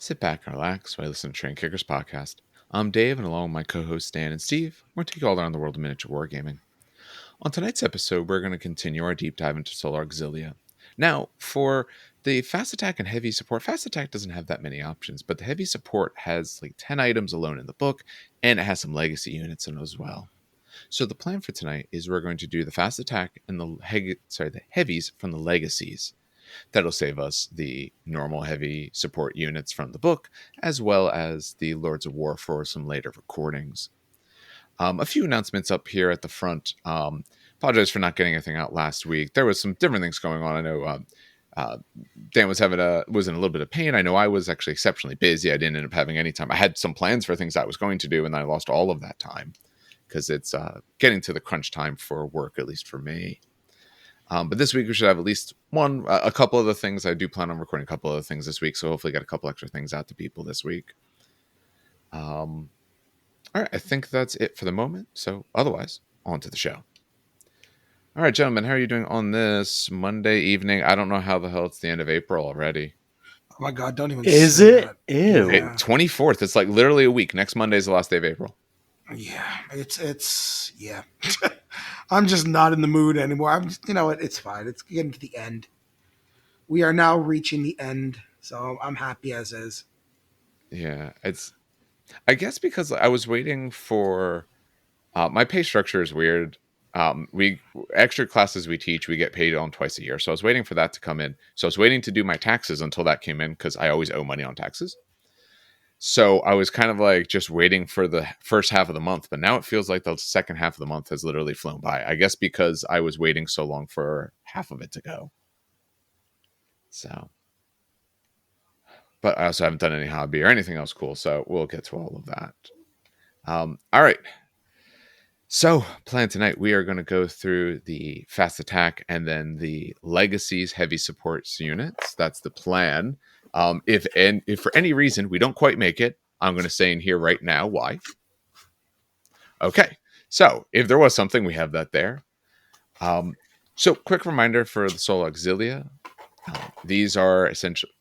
Sit back and relax while I listen to Train Kickers podcast. I'm Dave, and along with my co-hosts Dan and Steve, we're going to take you all around the world of miniature wargaming. On tonight's episode, we're going to continue our deep dive into Solar Auxilia. Now, for the fast attack and heavy support, fast attack doesn't have that many options, but the heavy support has like 10 items alone in the book, and it has some legacy units in it as well. So the plan for tonight is we're going to do the fast attack and the heavies from the legacies. That'll save us the normal heavy support units from the book, as well as the Lords of War for some later recordings. A few announcements up here at the front. Apologize for not getting anything out last week. There was some different things going on. I know Dan was in a little bit of pain. I know I was actually exceptionally busy. I didn't end up having any time. I had some plans for things I was going to do, and I lost all of that time because it's getting to the crunch time for work, at least for me. But this week we should have at least a couple of the things. I do plan on recording a couple of the things this week, so hopefully get a couple extra things out to people this week. All right, I think that's it for the moment. So otherwise, on to the show. All right, gentlemen, how are you doing on this Monday evening? I don't know how the hell it's the end of April already. Oh my God, don't even Is say it? that. Ew. Yeah. 24th. It's like literally a week. Next Monday is the last day of April. Yeah, it's yeah. I'm just not in the mood anymore. I'm just, it's fine. It's getting to the end. We are now reaching the end, so I'm happy as is. Yeah, I guess because I was waiting for my pay structure is weird. We extra classes we teach, we get paid on twice a year. So I was waiting for that to come in. So I was waiting to do my taxes until that came in because I always owe money on taxes. So I was kind of like just waiting for the first half of the month, but now it feels like the second half of the month has literally flown by. I guess because I was waiting so long for half of it to go. So, but I also haven't done any hobby or anything else cool. So we'll get to all of that. All right. So plan tonight, we are going to go through the fast attack and then the legacies heavy supports units. That's the plan. If for any reason we don't quite make it, I'm going to say in here right now why. Okay, so if there was something, we have that there. So quick reminder for the Solar Auxilia. These are essentially...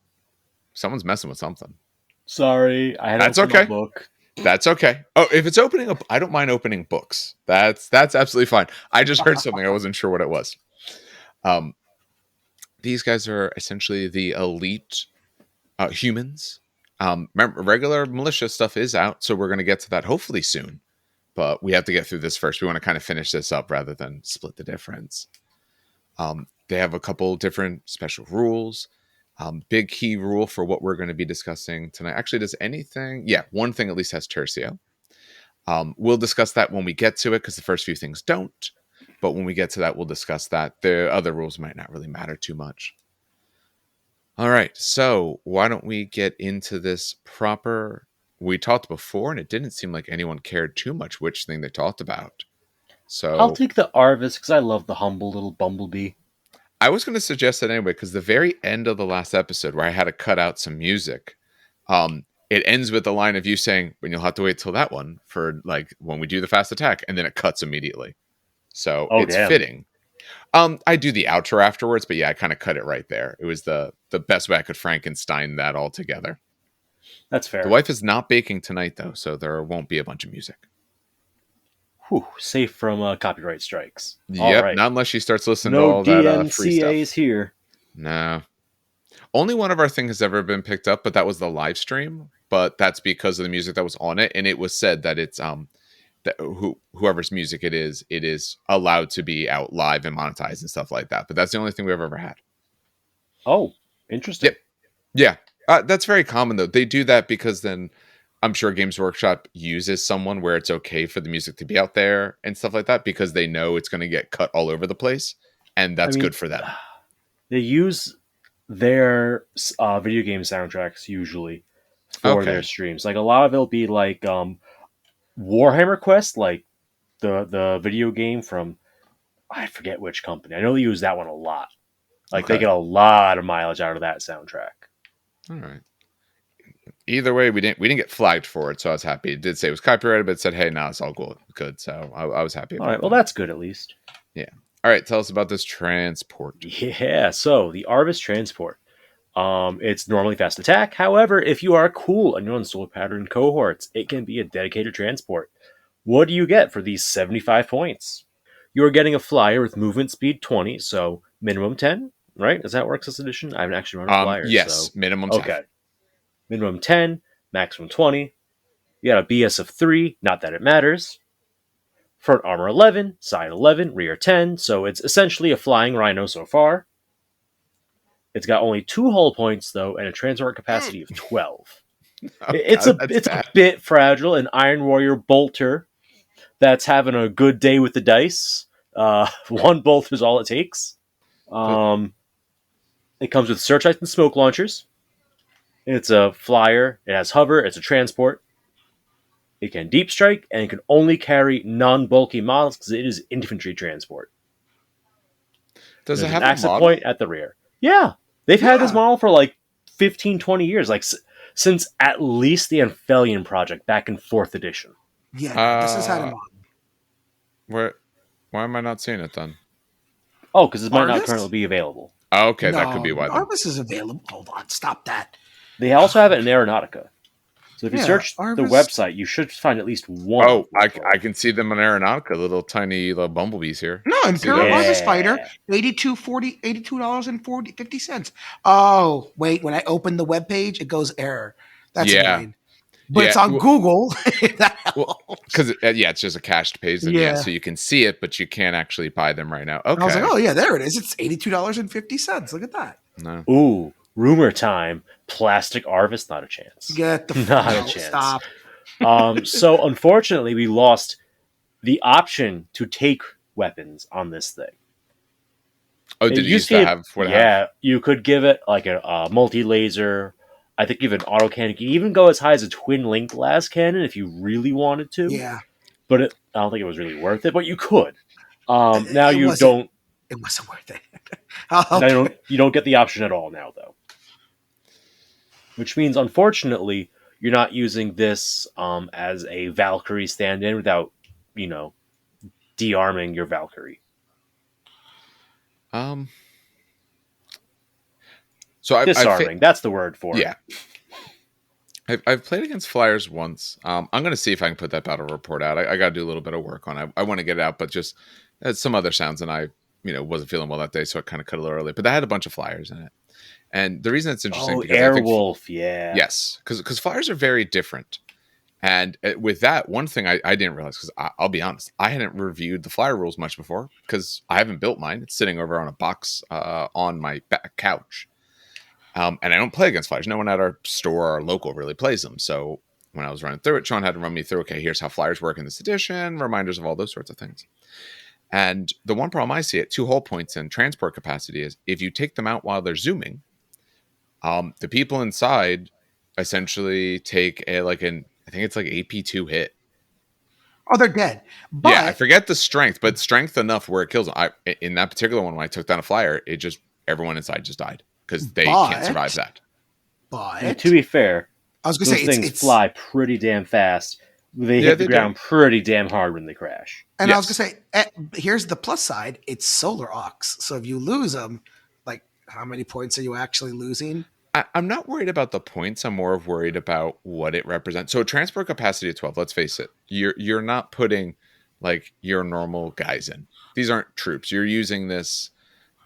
Someone's messing with something. Sorry, I had That's to open okay. my book. That's okay. Oh, if it's opening up, I don't mind opening books. That's absolutely fine. I just heard something. I wasn't sure what it was. These guys are essentially the elite humans. Remember, regular militia stuff is out, so we're going to get to that hopefully soon. But we have to get through this first. We want to kind of finish this up rather than split the difference. They have a couple different special rules. Big key rule for what we're going to be discussing tonight. Actually, does anything... Yeah, one thing at least has Tercio. We'll discuss that when we get to it, because the first few things don't. But when we get to that, we'll discuss that. The other rules might not really matter too much. All right, so why don't we get into this proper... We talked before, and it didn't seem like anyone cared too much which thing they talked about. So I'll take the Arvus because I love the humble little bumblebee. I was going to suggest that anyway, because the very end of the last episode where I had to cut out some music, it ends with the line of you saying, "When you'll have to wait till that one for like when we do the fast attack," and then it cuts immediately. So it's fitting. I do the outro afterwards, but yeah, I kind of cut it right there. It was the best way I could Frankenstein that all together. That's fair. The wife is not baking tonight, though, so there won't be a bunch of music. Whew, safe from copyright strikes. Yep, right. not unless she starts listening to all that free stuff. No DMCA's here. No. Only one of our things has ever been picked up, but that was the live stream. But that's because of the music that was on it, and it was said that it's that whoever's music it is allowed to be out live and monetized and stuff like that. But that's the only thing we've ever had. Oh, interesting. Yep. Yeah, that's very common though. They do that because then I'm sure Games Workshop uses someone where it's okay for the music to be out there and stuff like that because they know it's going to get cut all over the place, and that's good for them. They use their video game soundtracks usually for their streams. Like a lot of it'll be like Warhammer Quest, like the video game from I forget which company. I know they use that one a lot. Like they get a lot of mileage out of that soundtrack. All right. Either way, we didn't get flagged for it, so I was happy. It did say it was copyrighted, but it said, "Hey, now it's all good." So I was happy. All right, well, that's good at least. Yeah. All right, tell us about this transport. Yeah, so the Arvus Transport. It's normally fast attack. However, if you are cool and you're on Solar Pattern cohorts, it can be a dedicated transport. What do you get for these 75 points? You're getting a flyer with movement speed 20, so minimum 10, right? Does that work this edition? I haven't actually run a flyer, Yes, so minimum 10. okay. Minimum 10, maximum 20. You got a BS of 3, not that it matters. Front armor 11, side 11, rear 10, so it's essentially a flying rhino so far. It's got only 2 hull points, though, and a transport capacity of 12. It's a bit fragile. An Iron Warrior bolter that's having a good day with the dice. One bolt is all it takes. It comes with searchlights and smoke launchers. It's a flyer. It has hover. It's a transport. It can deep strike, and it can only carry non-bulky models because it is infantry transport. Does There's it have an a access model? point at the rear? Yeah. They've had this model for like 15, 20 years, like since at least the Amphelion project back in 4th edition. Yeah, this has had a model. Why am I not seeing it then? Oh, because it might not currently be available. Oh, okay, that could be why. Arvus is available. Hold on, stop that. They also have it in Aeronautica. So if you search the website, you should find at least one. Oh, I can see them in Aeronautica, little tiny little bumblebees here. No, Imperial Arvus Fighter, $82.50. Oh, wait, when I open the webpage, it goes error. That's annoying. But it's on Google. Because it's just a cached page. And so you can see it, but you can't actually buy them right now. Okay. I was like, oh yeah, there it is. It's $82.50. Look at that. No. Ooh, rumor time. Plastic Arvus, not a chance. Get the not a chance. Stop. So unfortunately, we lost the option to take weapons on this thing. Oh, did you used to have? You could give it like a multi-laser. I think even auto cannon. You can even go as high as a twin link glass cannon if you really wanted to. Yeah. But I don't think it was really worth it. But you could. Now you don't. It wasn't worth it. You don't get the option at all now, though. Which means, unfortunately, you're not using this as a Valkyrie stand-in without, de-arming your Valkyrie. So disarming. That's the word for it. I've played against flyers once. I'm going to see if I can put that battle report out. I got to do a little bit of work on it. I want to get it out, but just some other sounds, and I wasn't feeling well that day, so I kind of cut a little early. But that had a bunch of flyers in it. And the reason it's interesting because Airwolf, yeah. Yes, because flyers are very different. And with that, one thing I didn't realize, because I'll be honest, I hadn't reviewed the flyer rules much before, because I haven't built mine. It's sitting over on a box on my back couch. And I don't play against flyers. No one at our store or local really plays them. So when I was running through it, Sean had to run me through, okay, here's how flyers work in this edition, reminders of all those sorts of things. And the one problem I see at 2 hull points and transport capacity is if you take them out while they're zooming, the people inside essentially take I think it's like AP2 hit. Oh, they're dead. But, yeah, I forget the strength, but strength enough where it kills them. In that particular one, when I took down a flyer, everyone inside just died because they can't survive that. But to be fair, I was going to say things fly pretty damn fast. They hit the ground pretty damn hard when they crash. And I was going to say, here's the plus side: it's Solar Aux. So if you lose them, like how many points are you actually losing? I'm not worried about the points. I'm more worried about what it represents. So transport capacity of 12, let's face it. You're not putting like your normal guys in. These aren't troops. You're using this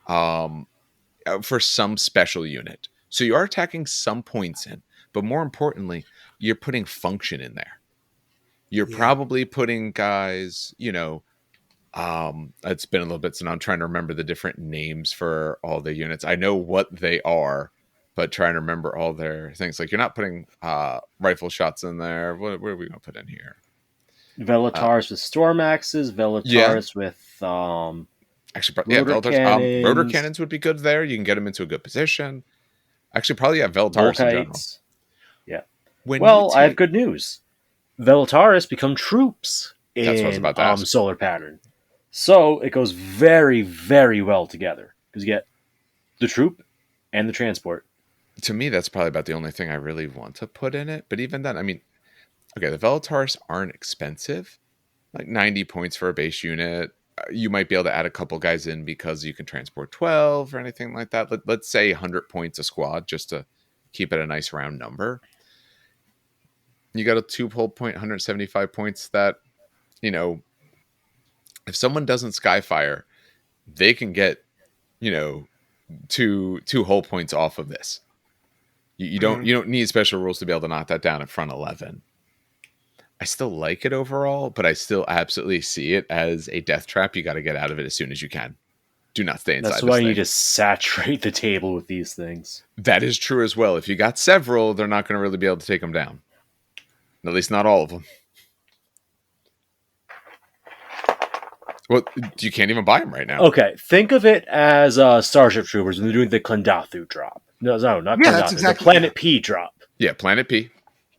for some special unit. So you are attacking some points in, but more importantly, you're putting function in there. You're probably putting guys, it's been a little bit, so now I'm trying to remember the different names for all the units. I know what they are, but trying to remember all their things. Like you're not putting rifle shots in there. What are we going to put in here? Velatars with storm axes. Velatars with rotor cannons. Rotor cannons would be good there. You can get them into a good position. Actually, probably Velatars in general. Yeah. I have good news. Velatars become troops in Solar Pattern. So it goes very, very well together because you get the troop and the transport. To me, that's probably about the only thing I really want to put in it. But even then, I mean, okay, the Velatars aren't expensive. Like 90 points for a base unit. you might be able to add a couple guys in because you can transport 12 or anything like that. Let's say 100 points a squad just to keep it a nice round number. You got a 2 whole point, 175 points that, you know, if someone doesn't Skyfire, they can get, you know, two whole points off of this. You don't need special rules to be able to knock that down in front 11. I still like it overall, but I still absolutely see it as a death trap. You got to get out of it as soon as you can. Do not stay inside. That's why you need to saturate the table with these things. That is true as well. If you got several, they're not going to really be able to take them down. At least not all of them. Well, you can't even buy them right now. Okay, think of it as Starship Troopers when they're doing the Klendathu drop. No, not Klendathu. Exactly, the Planet P drop. Yeah, Planet P.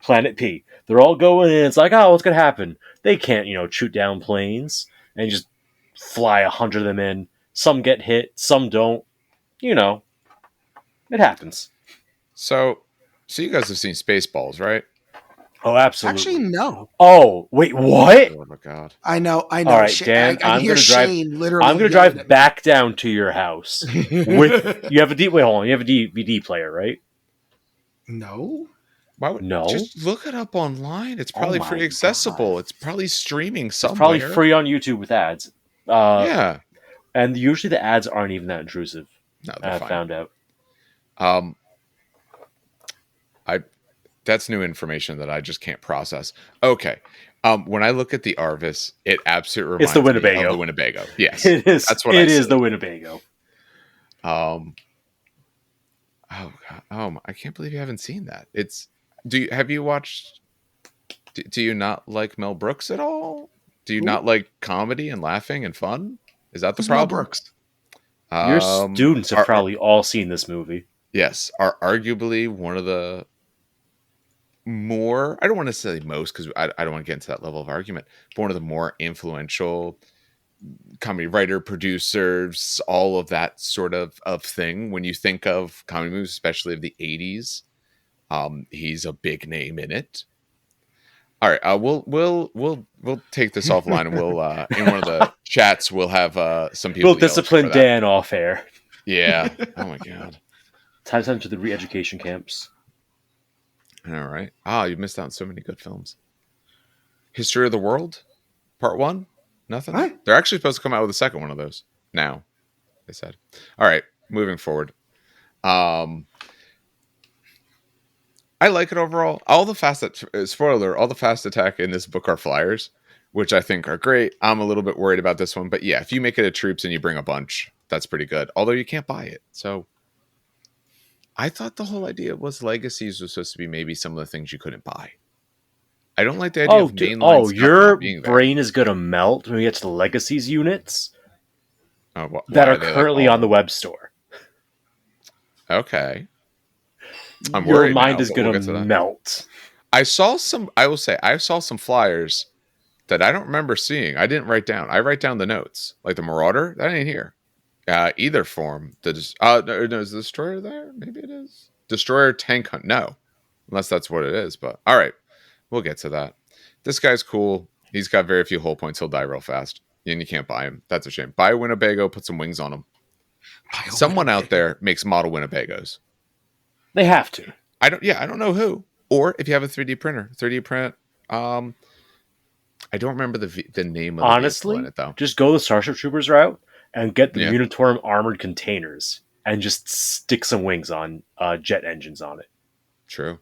Planet P. They're all going in. It's like, oh, what's going to happen? They can't, shoot down planes and just fly 100 of them in. Some get hit, some don't. It happens. So you guys have seen Spaceballs, right? Oh, absolutely. Actually, no. Oh, wait, what? Oh my god! I know. All right, Dan. I'm going to drive. I'm going to drive back down to your house. With you have a hold on. You have a DVD player, right? No. Why would no? Just look it up online. It's probably free accessible. God. It's probably streaming somewhere. It's probably free on YouTube with ads. Yeah. And usually the ads aren't even that intrusive. No, I found out. That's new information that I just can't process. Okay. When I look at the Arvus, it absolutely reminds the Winnebago. me of the Winnebago. Yes. It is. That's what it is the Winnebago. Oh god. I can't believe you haven't seen that. Have you watched do you not like Mel Brooks at all? Do you not like comedy and laughing and fun? Is that the problem? Mel Brooks? Your students have probably all seen this movie. Yes, are arguably one of the more, I don't want to say most because I don't want to get into that level of argument, but one of the more influential comedy writer, producers, all of that sort of thing. When you think of comedy movies, especially of the 80s, he's a big name in it. All right, we'll take this offline, and we'll in one of the chats we'll have some people. We'll discipline Dan off air. Yeah. Oh my god. Time to the re-education camps. All right. You missed out on so many good films. History of the World, Part 1. Nothing. What? They're actually supposed to come out with a second one of those now. They said. All right, moving forward. I like it overall. All the fast attack in this book are flyers, which I think are great. I'm a little bit worried about this one, but yeah, if you make it a troops and you bring a bunch, that's pretty good. Although you can't buy it, so I thought the whole idea was legacies was supposed to be maybe some of the things you couldn't buy. I don't like the idea of mainline stuff your not being brain is gonna melt when we get to the legacies units that are currently on the web store. Okay. Your mind is going to melt. I saw some flyers that I don't remember seeing. I didn't write down. I write down the notes. Like the Marauder, that ain't here. Either form. No, is the Destroyer there? Maybe it is. Destroyer Tank Hunt. No. Unless that's what it is. But all right. We'll get to that. This guy's cool. He's got very few hull points. He'll die real fast. And you can't buy him. That's a shame. Buy a Winnebago, put some wings on him. Someone out there makes model Winnebagos. They have to. I don't know who. Or if you have a 3D printer, 3D print. I don't remember the name of honestly, the vehicle in it, though. Just go the Starship Troopers route and get the Minotaur armored containers and just stick some wings on jet engines on it. True.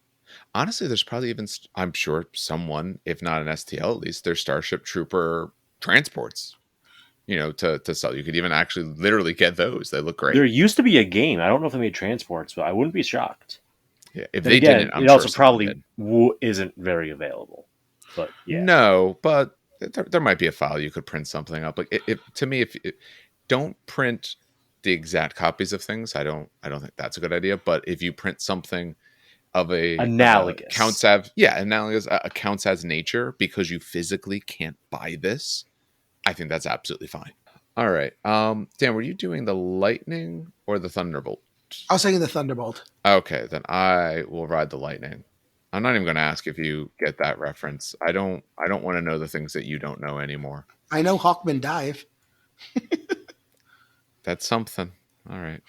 Honestly, there's probably even, I'm sure someone, if not an STL at least, there's Starship Trooper transports. To sell. You could even actually literally get those. They look great. There used to be a game. I don't know if they made transports, but I wouldn't be shocked. Yeah, if they didn't, I'm it sure also probably isn't very available. But yeah, no, but there might be a file you could print something up. Like to me, if don't print the exact copies of things, I don't think that's a good idea. But if you print something of analogous, analogous counts as nature because you physically can't buy this. I think that's absolutely fine. All right. Dan, were you doing the Lightning or the Thunderbolt? I was saying the Thunderbolt. Okay, then I will ride the Lightning. I'm not even going to ask if you get that reference. I don't want to know the things that you don't know anymore. I know Hawkman Dive. That's something. All right.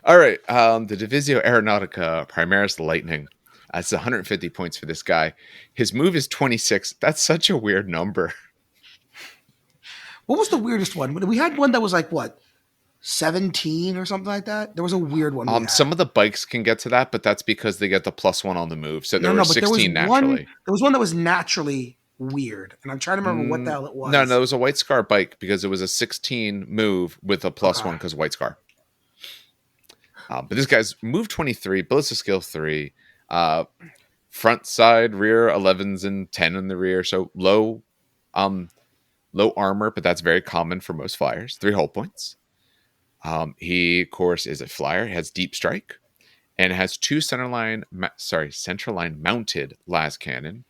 All right. The Divisio Aeronautica Primaris-Lightning. That's 150 points for this guy. His move is 26. That's such a weird number. What was the weirdest one? We had one that was like what, 17 or something like that. There was a weird one. We had. Some of the bikes can get to that, but that's because they get the +1 on the move. So there were 16 naturally. There was one that was naturally weird, and I'm trying to remember what the hell it was. No, it was a White Scar bike because it was a 16 move with a +1 because White Scar. But this guy's move 23, ballista skill 3, front side, rear 11s and 10 in the rear. So low armor, but that's very common for most flyers. 3 hull points. He, of course, is a flyer. He has deep strike and has 2 centerline mounted las cannon.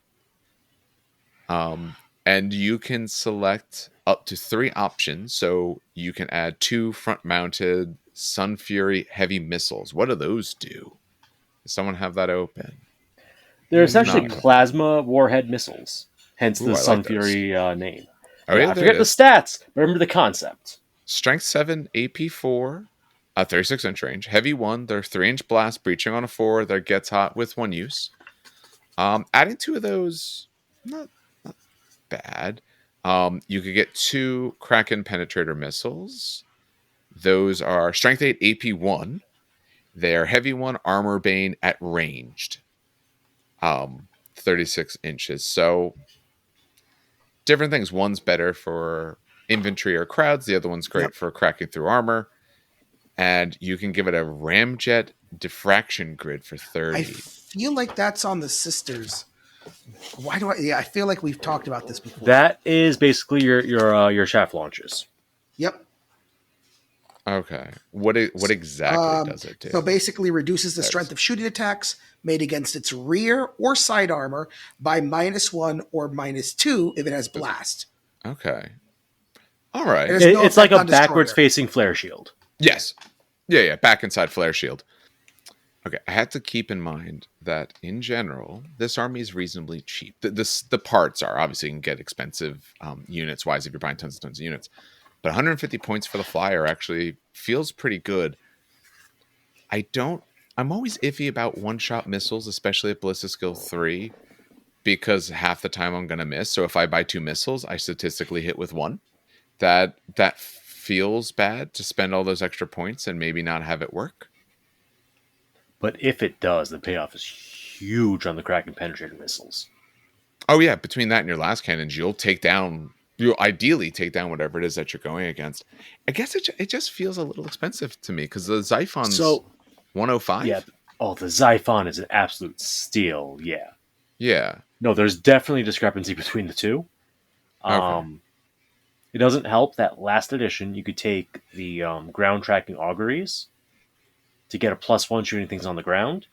And you can select up to 3 options. So you can add 2 front mounted Sun Fury heavy missiles. What do those do? Does someone have that open? They're essentially plasma warhead missiles, hence the Sun Fury name. Oh, yeah, I forget the stats, but remember the concept. Strength 7, AP 4, 36-inch range. Heavy 1, they're 3-inch blast, breaching on a 4, that gets hot with 1 use. Adding 2 of those, not bad. You could get 2 Kraken penetrator missiles. Those are Strength 8, AP 1. They're Heavy 1, Armor Bane at ranged. 36 inches. So, different things. One's better for infantry or crowds. The other one's great for cracking through armor. And you can give it a ramjet diffraction grid for 30. I feel like that's on the sisters. Why do I? Yeah, I feel like we've talked about this before. That is basically your shaft launches. Yep. Okay. What exactly does it do? So basically reduces the strength of shooting attacks made against its rear or side armor by -1 or -2 if it has blast. Okay. All right. It's like a backwards facing flare shield. Yes. Yeah. Back inside flare shield. Okay. I had to keep in mind that in general, this army is reasonably cheap. The parts are obviously you can get expensive units wise if you're buying tons and tons of units. But 150 points for the flyer actually feels pretty good. I'm always iffy about one-shot missiles, especially at Ballista Skill 3, because half the time I'm going to miss. So if I buy 2 missiles, I statistically hit with 1. That feels bad to spend all those extra points and maybe not have it work. But if it does, the payoff is huge on the Kraken penetrator missiles. Oh yeah, between that and your last cannons, you'll ideally take down whatever it is that you're going against. I guess it just feels a little expensive to me because the Xiphon's 105. Yeah. Oh, the Xiphon is an absolute steal. Yeah. Yeah. No, there's definitely discrepancy between the two. Okay. It doesn't help that last edition you could take the ground tracking auguries to get a +1 shooting things on the ground,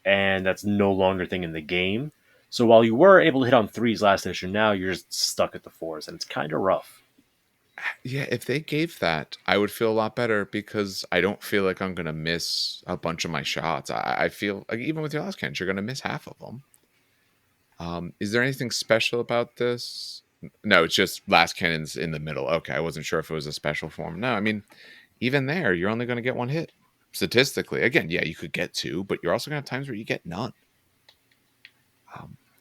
and that's no longer a thing in the game. So while you were able to hit on 3s last edition, now you're just stuck at the 4s, and it's kind of rough. Yeah, if they gave that, I would feel a lot better because I don't feel like I'm going to miss a bunch of my shots. I feel like even with your last cannons, you're going to miss half of them. Is there anything special about this? No, it's just last cannons in the middle. Okay, I wasn't sure if it was a special form. No, I mean, even there, you're only going to get 1 hit. Statistically, again, yeah, you could get 2, but you're also going to have times where you get none.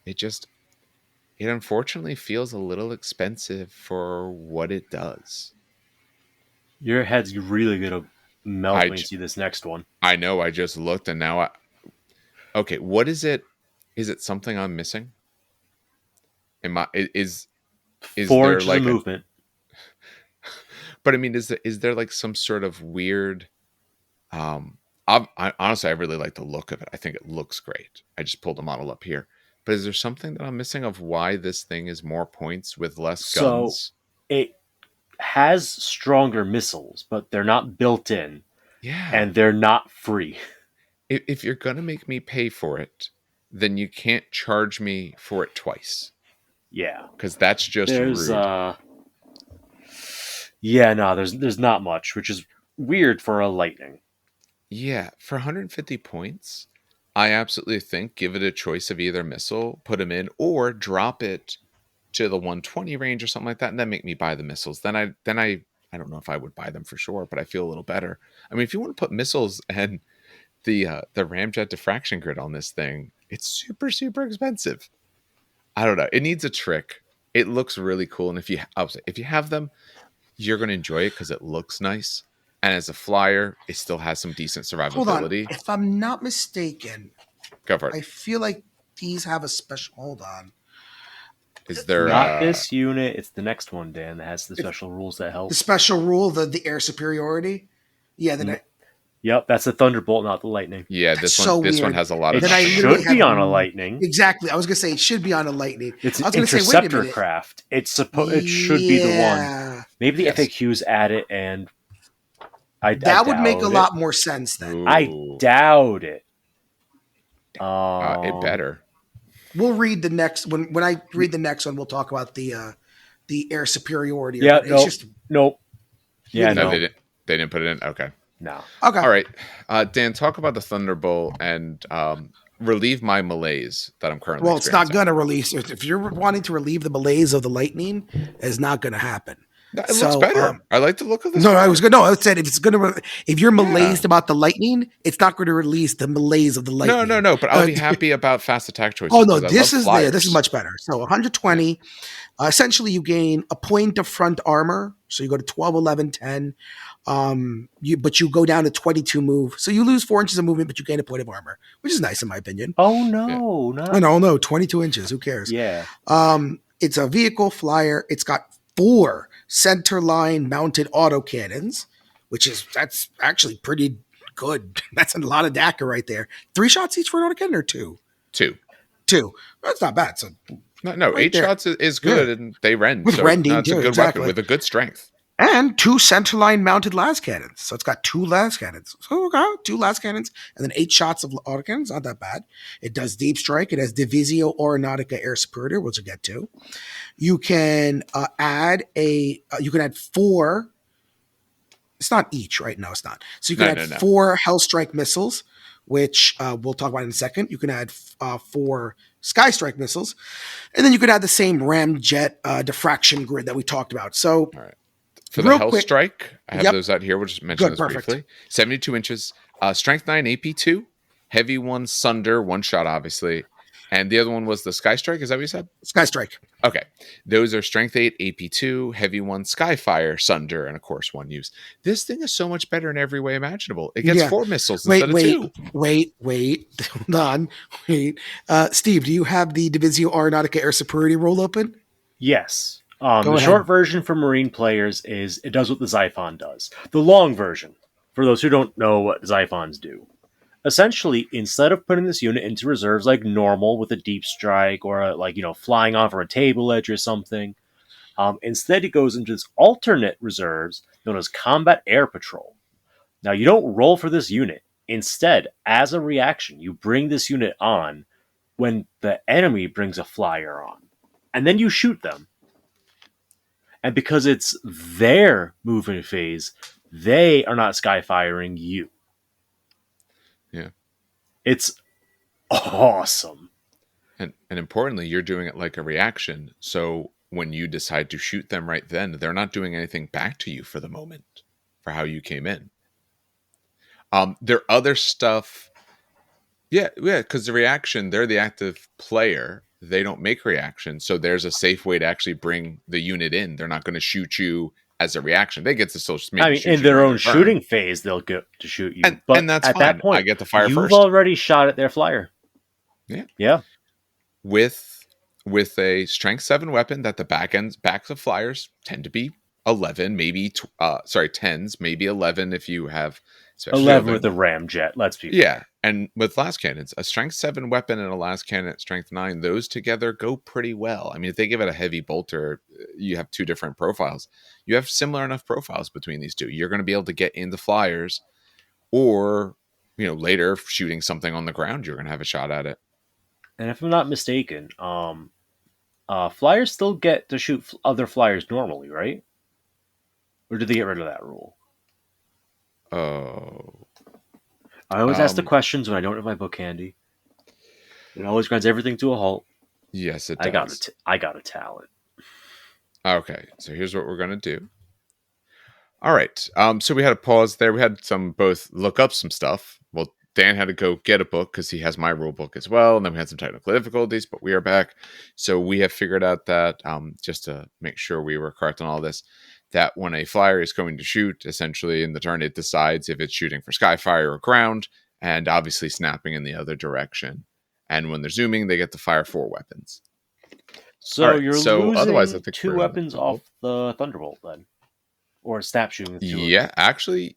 It unfortunately feels a little expensive for what it does. Your head's really going to melt when you see this next one. I know, I just looked and now okay, what is it? Is it something I'm missing? Is there like movement? But I mean, is there like some sort of weird honestly, I really like the look of it. I think it looks great. I just pulled the model up here. But is there something that I'm missing of why this thing is more points with less guns? So it has stronger missiles, but they're not built in. Yeah. And they're not free. If you're going to make me pay for it, then you can't charge me for it twice. Yeah. Because that's just rude. There's not much, which is weird for a Lightning. Yeah, for 150 points, I absolutely think give it a choice of either missile, put them in, or drop it to the 120 range or something like that, and then make me buy the missiles. Then I I don't know if I would buy them for sure, but I feel a little better. I mean, if you want to put missiles and the ramjet diffraction grid on this thing, it's super, super expensive. I don't know. It needs a trick. It looks really cool, and if you have them, you're going to enjoy it because it looks nice. And as a flyer, it still has some decent Hold on. survivability. If I'm not mistaken, Go for it. I feel like these have a special. Hold on. Is there not this unit? It's the next one, Dan, that has the special rules that help. The special rule, the air superiority. Yeah. Yep, that's the Thunderbolt, not the Lightning. Yeah, this one has a lot of. It should be on a Lightning. Exactly. I was gonna say it should be on a Lightning. It's an interceptor craft. It should be the one. Maybe the FAQs add it, and that would make a lot more sense then. Ooh. I doubt it. It better. We'll read the next when I read the next one. We'll talk about the air superiority. Yeah. Nope. Yeah. No, no. they didn't put it in. Okay. No. Okay. All right. Dan, talk about the Thunderbolt and relieve my malaise that I'm currently. Well, it's not going to release. If you're wanting to relieve the malaise of the Lightning, it's not going to happen. It looks better. I like the look of this. No, I was good. No, I said if you're malazed about the Lightning, it's not going to release the malaise of the Lightning. No. But I'll be happy about fast attack choices. Oh no, this is much better. So 120. Essentially, you gain a point of front armor. So you go to 12, 11, 10. But you go down to 22 move. So you lose 4 inches of movement, but you gain a point of armor, which is nice in my opinion. Oh no, no, 22 inches. Who cares? Yeah. It's a vehicle flyer. It's got 4 center line mounted autocannons, that's actually pretty good. That's a lot of DACA right there. 3 shots each for an autocannon or 2? 2. That's not bad. So no, right 8 there. Shots is good, and they rend. With rending, that's a good weapon with a good strength. And 2 centerline mounted las cannons. So it's got 2 las cannons. So okay, 2 las cannons and then 8 shots of autocannons. Not that bad. It does deep strike. It has Divisio Aeronautica Air Superior, which we'll get to. You can add 4. It's not each, right? No, it's not. So you can add 4 Hellstrike missiles, which we'll talk about in a second. You can add 4 Sky Strike missiles, and then you could add the same ramjet diffraction grid that we talked about. So. All right. For the Hell Strike, I have those out here. We'll just mention those briefly. 72 inches, Strength 9 AP2, Heavy 1 Sunder, 1 shot, obviously. And the other one was the Sky Strike. Is that what you said? Sky Strike. Okay. Those are Strength 8 AP2, Heavy 1 Skyfire, Sunder, and of course 1 use. This thing is so much better in every way imaginable. It gets 4 missiles instead of 2. Wait. Hold on. Wait. Steve, do you have the Divisio Aeronautica Air Superiority roll open? Yes. The short version for Marine players is it does what the Xiphon does. The long version, for those who don't know what Xiphons do, essentially, instead of putting this unit into reserves like normal with a deep strike or flying off or a table edge or something, instead it goes into this alternate reserves known as Combat Air Patrol. Now, you don't roll for this unit. Instead, as a reaction, you bring this unit on when the enemy brings a flyer on, and then you shoot them. And because it's their movement phase, they are not skyfiring you. Yeah. It's awesome. And importantly, you're doing it like a reaction. So when you decide to shoot them right then, they're not doing anything back to you for the moment, for how you came in. Their other stuff, because the reaction, they're the active player. They don't make reactions, so there's a safe way to actually bring the unit in. They're not going to shoot you as a reaction. They get to still. In their own shooting phase, they'll get to shoot you. And that's fine. That point, I get to fire you've first. You've already shot at their flyer. Yeah. With a strength 7 weapon that the backs of flyers tend to be 11, maybe 10s, maybe 11 if you have 11 with a ramjet. Let's be fair. And with las cannons, a strength 7 weapon and a las cannon at strength 9, those together go pretty well. I mean, if they give it a heavy bolter, you have 2 different profiles. You have similar enough profiles between these 2. You're going to be able to get into flyers, or later shooting something on the ground, you're going to have a shot at it. And if I'm not mistaken, flyers still get to shoot other flyers normally, right? Or did they get rid of that rule? Oh. I always ask the questions when I don't have my book handy. It always grinds everything to a halt. Yes, it does. I got a talent. Okay, so here's what we're going to do. All right. So we had a pause there. We had some both look up some stuff. Well, Dan had to go get a book because he has my rule book as well. And then we had some technical difficulties, but we are back. So we have figured out that just to make sure we were correct on all this, that when a flyer is going to shoot, essentially in the turn, it decides if it's shooting for skyfire or ground, and obviously snapping in the other direction. And when they're zooming, they get to fire 4 weapons. So you're so losing otherwise, I think 2 weapons off the Thunderbolt then. Or snap shooting with 2 Yeah, actually.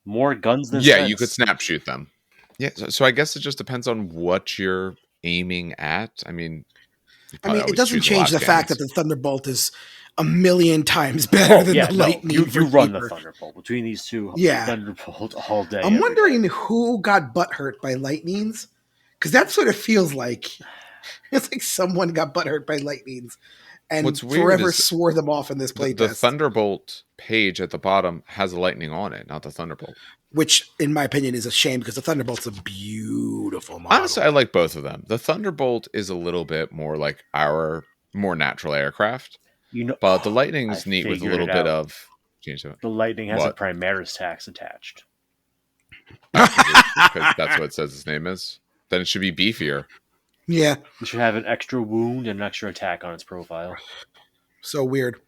More guns than Yeah, sense. you could snap shoot them. Yeah, so I guess it just depends on what you're aiming at. I mean, it doesn't change the fact that the Thunderbolt is a million times better than the Lightning. You run the Thunderbolt between these two. Yeah, Thunderbolt all day. I'm wondering who got butthurt by Lightnings, because that sort of feels like it's like someone got butthurt by Lightnings and forever swore them off in this playtest. The Thunderbolt page at the bottom has a Lightning on it, not the Thunderbolt. Which, in my opinion, is a shame because the Thunderbolt's a beautiful model. Honestly, I like both of them. The Thunderbolt is a little bit more like our more natural aircraft. But the Lightning's neat with a little bit of change to it. The Lightning has a Primaris tax attached. Because that's what it says its name is. Then it should be beefier. Yeah. It should have an extra wound and an extra attack on its profile. So weird.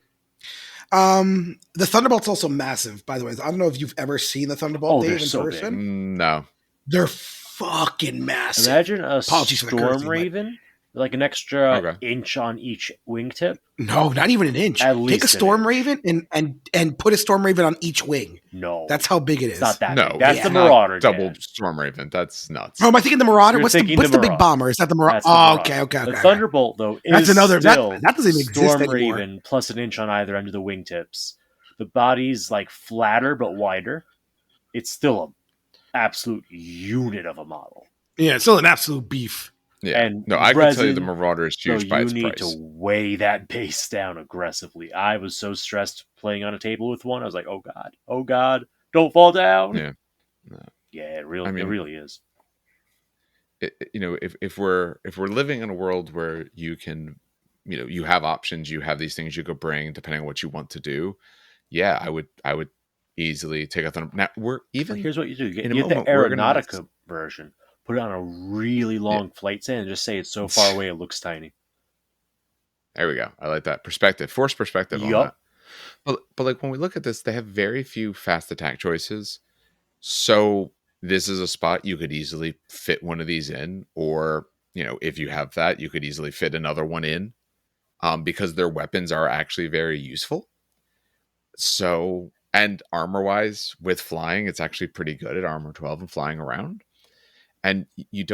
The Thunderbolt's also massive, by the way. I don't know if you've ever seen the Thunderbolt, Dave, in person. Big. No. They're fucking massive. Imagine a Storm Raven, like an extra inch on each wingtip. No, not even an inch. Take a Storm Raven and put a Storm Raven on each wing. No. That's how big it is. It's not that big. That's the Marauder. Double Storm Raven. That's nuts. Oh, am I thinking the Marauder? What's the big bomber? Is that the Marauder? Oh, okay. The Thunderbolt, though, is that's another. Still that doesn't even exist Storm anymore. Raven plus an inch on either end of the wingtips. The body's like flatter but wider. It's still an absolute unit of a model. Yeah, it's still an absolute beef. Yeah, and no, I can tell you the Marauder is huge by its price. You need to weigh that base down aggressively. I was so stressed playing on a table with one. I was like, oh god, don't fall down. Yeah, no. Yeah, it really is. If we're living in a world where you can, you have options, you have these things you could bring depending on what you want to do. Yeah, I would easily take a Thunder. Now here's what you do: you get the Aeronautica version. Put it on a really long flight stand and just say it's so far away it looks tiny. There we go. I like that perspective. Forced perspective on that. But like when we look at this, they have very few fast attack choices. So this is a spot you could easily fit one of these in, or if you have that, you could easily fit another one in, because their weapons are actually very useful. So, and armor-wise, with flying, it's actually pretty good at armor 12 and flying around. And you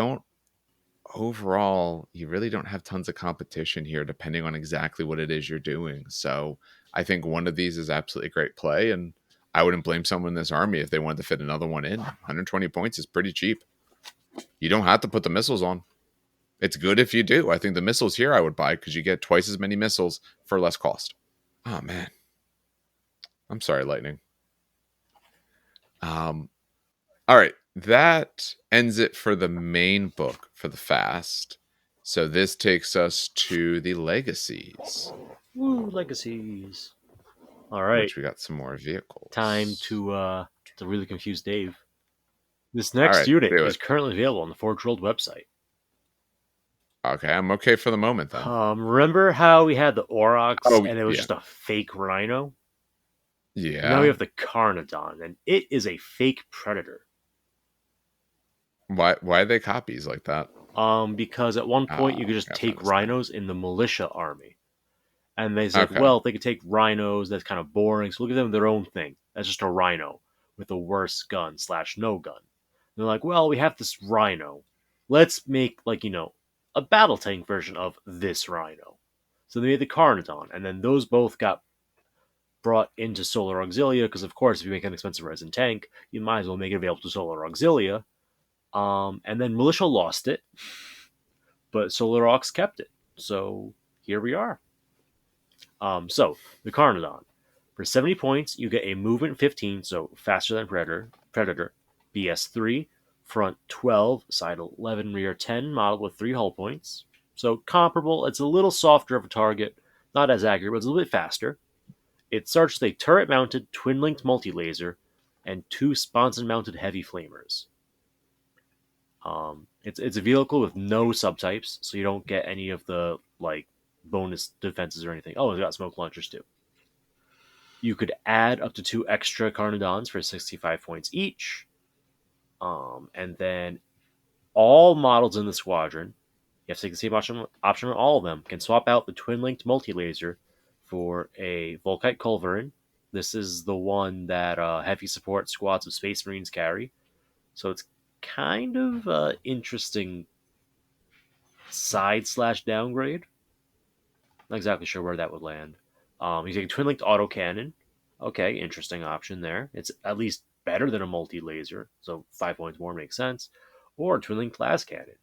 really don't have tons of competition here, depending on exactly what it is you're doing. So I think one of these is absolutely great play, and I wouldn't blame someone in this army if they wanted to fit another one in. 120 points is pretty cheap. You don't have to put the missiles on. It's good if you do. I think the missiles here I would buy because you get twice as many missiles for less cost. Oh, man. I'm sorry, Lightning. All right. That ends it for the main book for the fast. So this takes us to the legacies. Woo, legacies. All right. Which we got some more vehicles. Time to really confuse Dave. This next unit is currently available on the Forge World website. Okay, I'm okay for the moment then. Remember how we had the Aurochs and it was just a fake Rhino? Yeah. Now we have the Carnodon, and it is a fake Predator. Why are they copies like that? Because at one point you could just take rhinos in the militia army. And they said, well, if they could take rhinos, that's kind of boring, so look at them their own thing. That's just a rhino with a worse gun / no gun. And they're like, well, we have this rhino. Let's make, a battle tank version of this rhino. So they made the Carnodon, and then those both got brought into Solar Auxilia, because of course, if you make an expensive resin tank, you might as well make it available to Solar Auxilia. And then Militia lost it, but Solar Aux kept it. So here we are. So the Carnodon, for 70 points, you get a movement 15, so faster than Predator, BS3, front 12, side 11, rear 10, modeled with 3 hull points. So comparable. It's a little softer of a target, not as accurate, but it's a little bit faster. It starts with a turret-mounted, twin-linked multi-laser and 2 sponson-mounted heavy flamers. It's a vehicle with no subtypes, so you don't get any of the like bonus defenses or anything. Oh, it's got smoke launchers too. You could add up to 2 extra Carnodons for 65 points each. And then all models in the squadron, you have to take the same option on all of them, can swap out the twin-linked multi-laser for a Volkite Culverin. This is the one that heavy support squads of Space Marines carry. So it's kind of interesting side/downgrade. Not exactly sure where that would land. You take a twin-linked autocannon. Okay, interesting option there. It's at least better than a multi-laser, so 5 points more makes sense. Or a twin-linked glass cannon.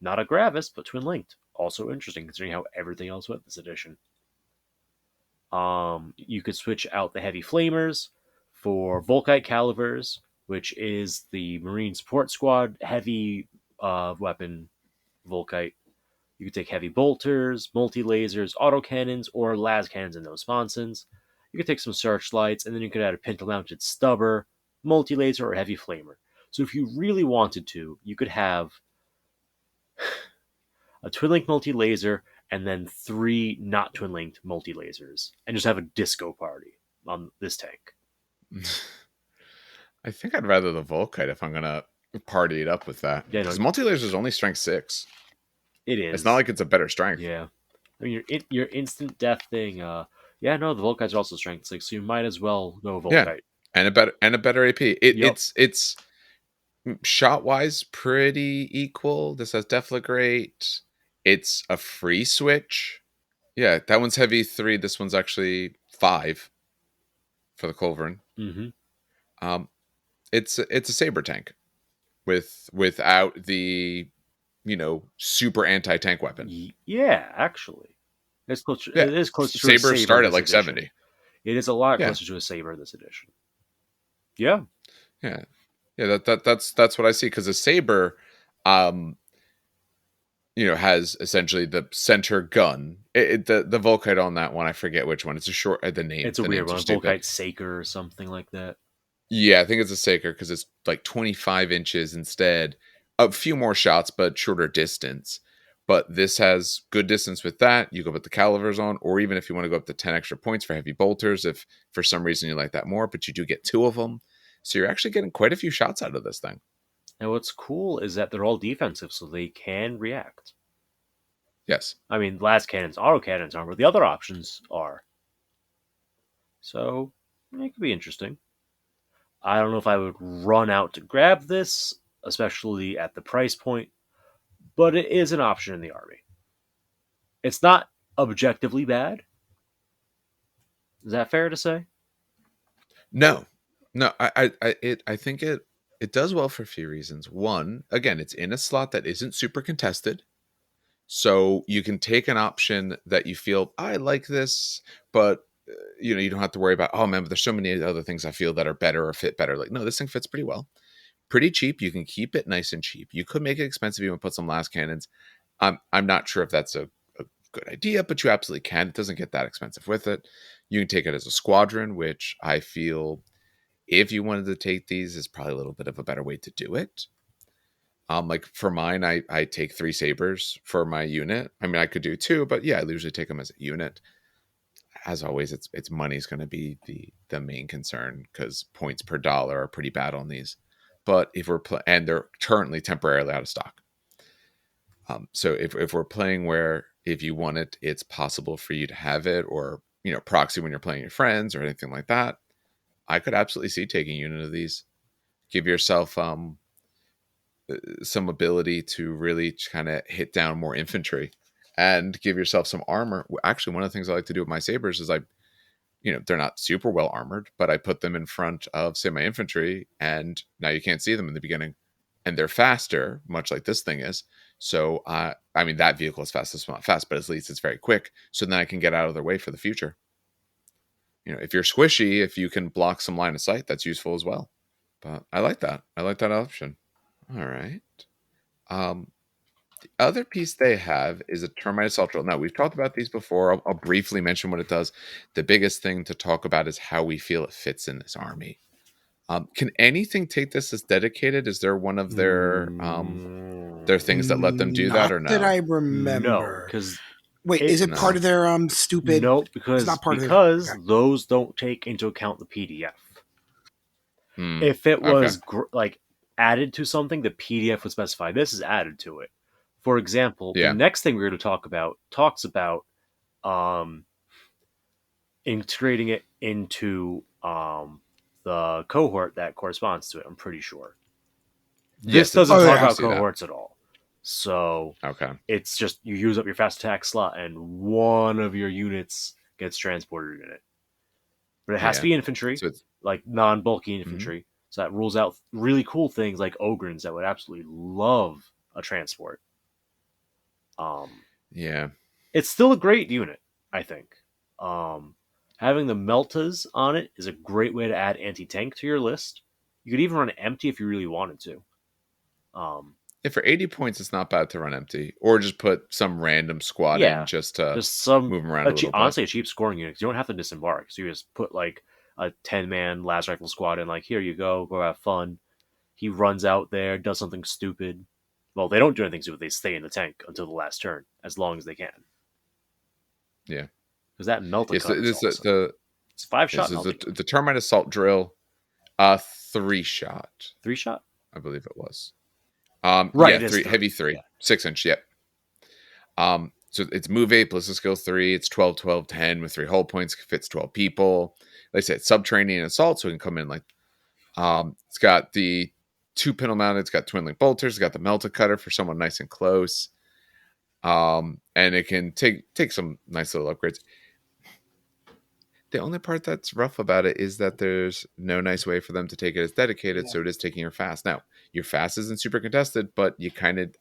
Not a Gravis, but twin-linked. Also interesting considering how everything else went this edition. You could switch out the heavy flamers for Volkite Calivers, which is the Marine Support Squad heavy weapon Volkite. You could take heavy bolters, multi-lasers, autocannons, or las cannons and no sponsons. You could take some searchlights, and then you could add a pintle-mounted stubber, multi-laser, or heavy flamer. So if you really wanted to, you could have a twin-linked multi-laser and then 3 not twin-linked multi-lasers, and just have a disco party on this tank. I think I'd rather the Volkite if I'm going to party it up with that. Yeah, because multi-laser is only strength 6. It is. It's not like it's a better strength. Yeah. I mean, your instant death thing, the Volkites are also strength 6, so you might as well go Volkite. Yeah, and a better AP. It's shot-wise pretty equal. This has Deflagrate. It's a free switch. Yeah, that one's heavy 3. This one's actually 5 for the Culverin. Mm-hmm. It's a saber tank without the super anti-tank weapon. Yeah, actually, it's close. Yeah. It is close to Sabers a saber start at like edition. 70. It is a lot closer to a saber this edition. Yeah. That's what I see, because a saber, has essentially the center gun. The Volkite on that one, I forget which one. It's a short. The name. It's a weird one. Volkite Saker or something like that. Yeah, I think it's a Saker because it's like 25 inches instead. A few more shots, but shorter distance. But this has good distance with that. You go put the calivers on, or even if you want to go up to 10 extra points for heavy bolters, if for some reason you like that more, but you do get 2 of them. So you're actually getting quite a few shots out of this thing. And what's cool is that they're all defensive, so they can react. Yes. I mean, las cannons, auto cannons aren't, but the other options are. So it could be interesting. I don't know if I would run out to grab this, especially at the price point, but it is an option in the army. It's not objectively bad. Is that fair to say? No. I think it does well for a few reasons. One, again, it's in a slot that isn't super contested. So you can take an option that you feel, I like this, but you don't have to worry about, oh man, but there's so many other things I feel that are better or fit better. Like, no, this thing fits pretty well. Pretty cheap. You can keep it nice and cheap. You could make it expensive. You want to put some las cannons. I'm not sure if that's a good idea, but you absolutely can. It doesn't get that expensive with it. You can take it as a squadron, which I feel if you wanted to take these is probably a little bit of a better way to do it. Like for mine, I take 3 sabers for my unit. I mean, I could do 2, but yeah, I usually take them as a unit. As always, it's money's going to be the main concern because points per dollar are pretty bad on these. But if we're and they're currently temporarily out of stock. So if we're playing where if you want it, it's possible for you to have it, or proxy when you're playing your friends or anything like that. I could absolutely see taking a unit of these. Give yourself some ability to really kind of hit down more infantry and give yourself some armor. Actually, one of the things I like to do with my sabers is they're not super well armored, but I put them in front of, say, my infantry, and now you can't see them in the beginning, and they're faster, much like this thing is. So, I mean, that vehicle is fast. It's not fast, but at least it's very quick. So then I can get out of their way for the future. If you're squishy, if you can block some line of sight, that's useful as well. But I like that. I like that option. All right. The other piece they have is a Termite Assault Drill. Now, we've talked about these before. I'll briefly mention what it does. The biggest thing to talk about is how we feel it fits in this army. Can anything take this as dedicated? Is there one of their things that let them do that, or Not that no? I No, remember. because Wait, is it part No. of their stupid? no, It's because not part of their. because Okay. those don't take into account the PDF. Hmm. If it Okay. was like added to something, the PDF would specify this is added to it. For example, the Yeah. next thing we're going to talk about talks about um, integrating it into the cohort that corresponds to it. I'm pretty sure. Yes, This it doesn't does. talk I about see that. cohorts at all. So Okay. it's just you use up your fast attack slot and one of your units gets transported in it. But it has to Yeah. be infantry, So it's like non-bulky mhm. infantry. So that rules out really cool things like Ogrins that would absolutely love a transport. Yeah. It's still a great unit, I think. Having the Meltas on it is a great way to add anti-tank to your list. You could even run it empty if you really wanted to. If for 80 points, it's not bad to run empty, or just put some random squad in Yeah, just to just some move them around a little bit. honestly a cheap scoring unit. 'Cause you don't have to disembark, so you just put like a 10-man last rifle squad in. Like, here you go have fun. He runs out there, does something stupid. Well, they don't do anything stupid. They stay in the tank until the last turn, as long as they can. Yeah. Because that Melta It's cut is this awesome. It's 5-shot is Melta gun. the Termite Assault Drill, 3-shot, 3-shot? I believe it was. Right, Yeah, it is 3 three. heavy 3, Yeah. 6-inch. Yep. So it's move 8, ballistic skill 3. It's 12, 12, 10 with 3 hull points. Fits 12 people. Like I said, subterranean and assault, so it can come in like. It's got the 2 pintle mounted. It's got twin link bolters. It's got the melta cutter for someone nice and close. And it can take some nice little upgrades. The only part that's rough about it is that there's no nice way for them to take it as dedicated, so it is taking your fast. Now, your fast isn't super contested, but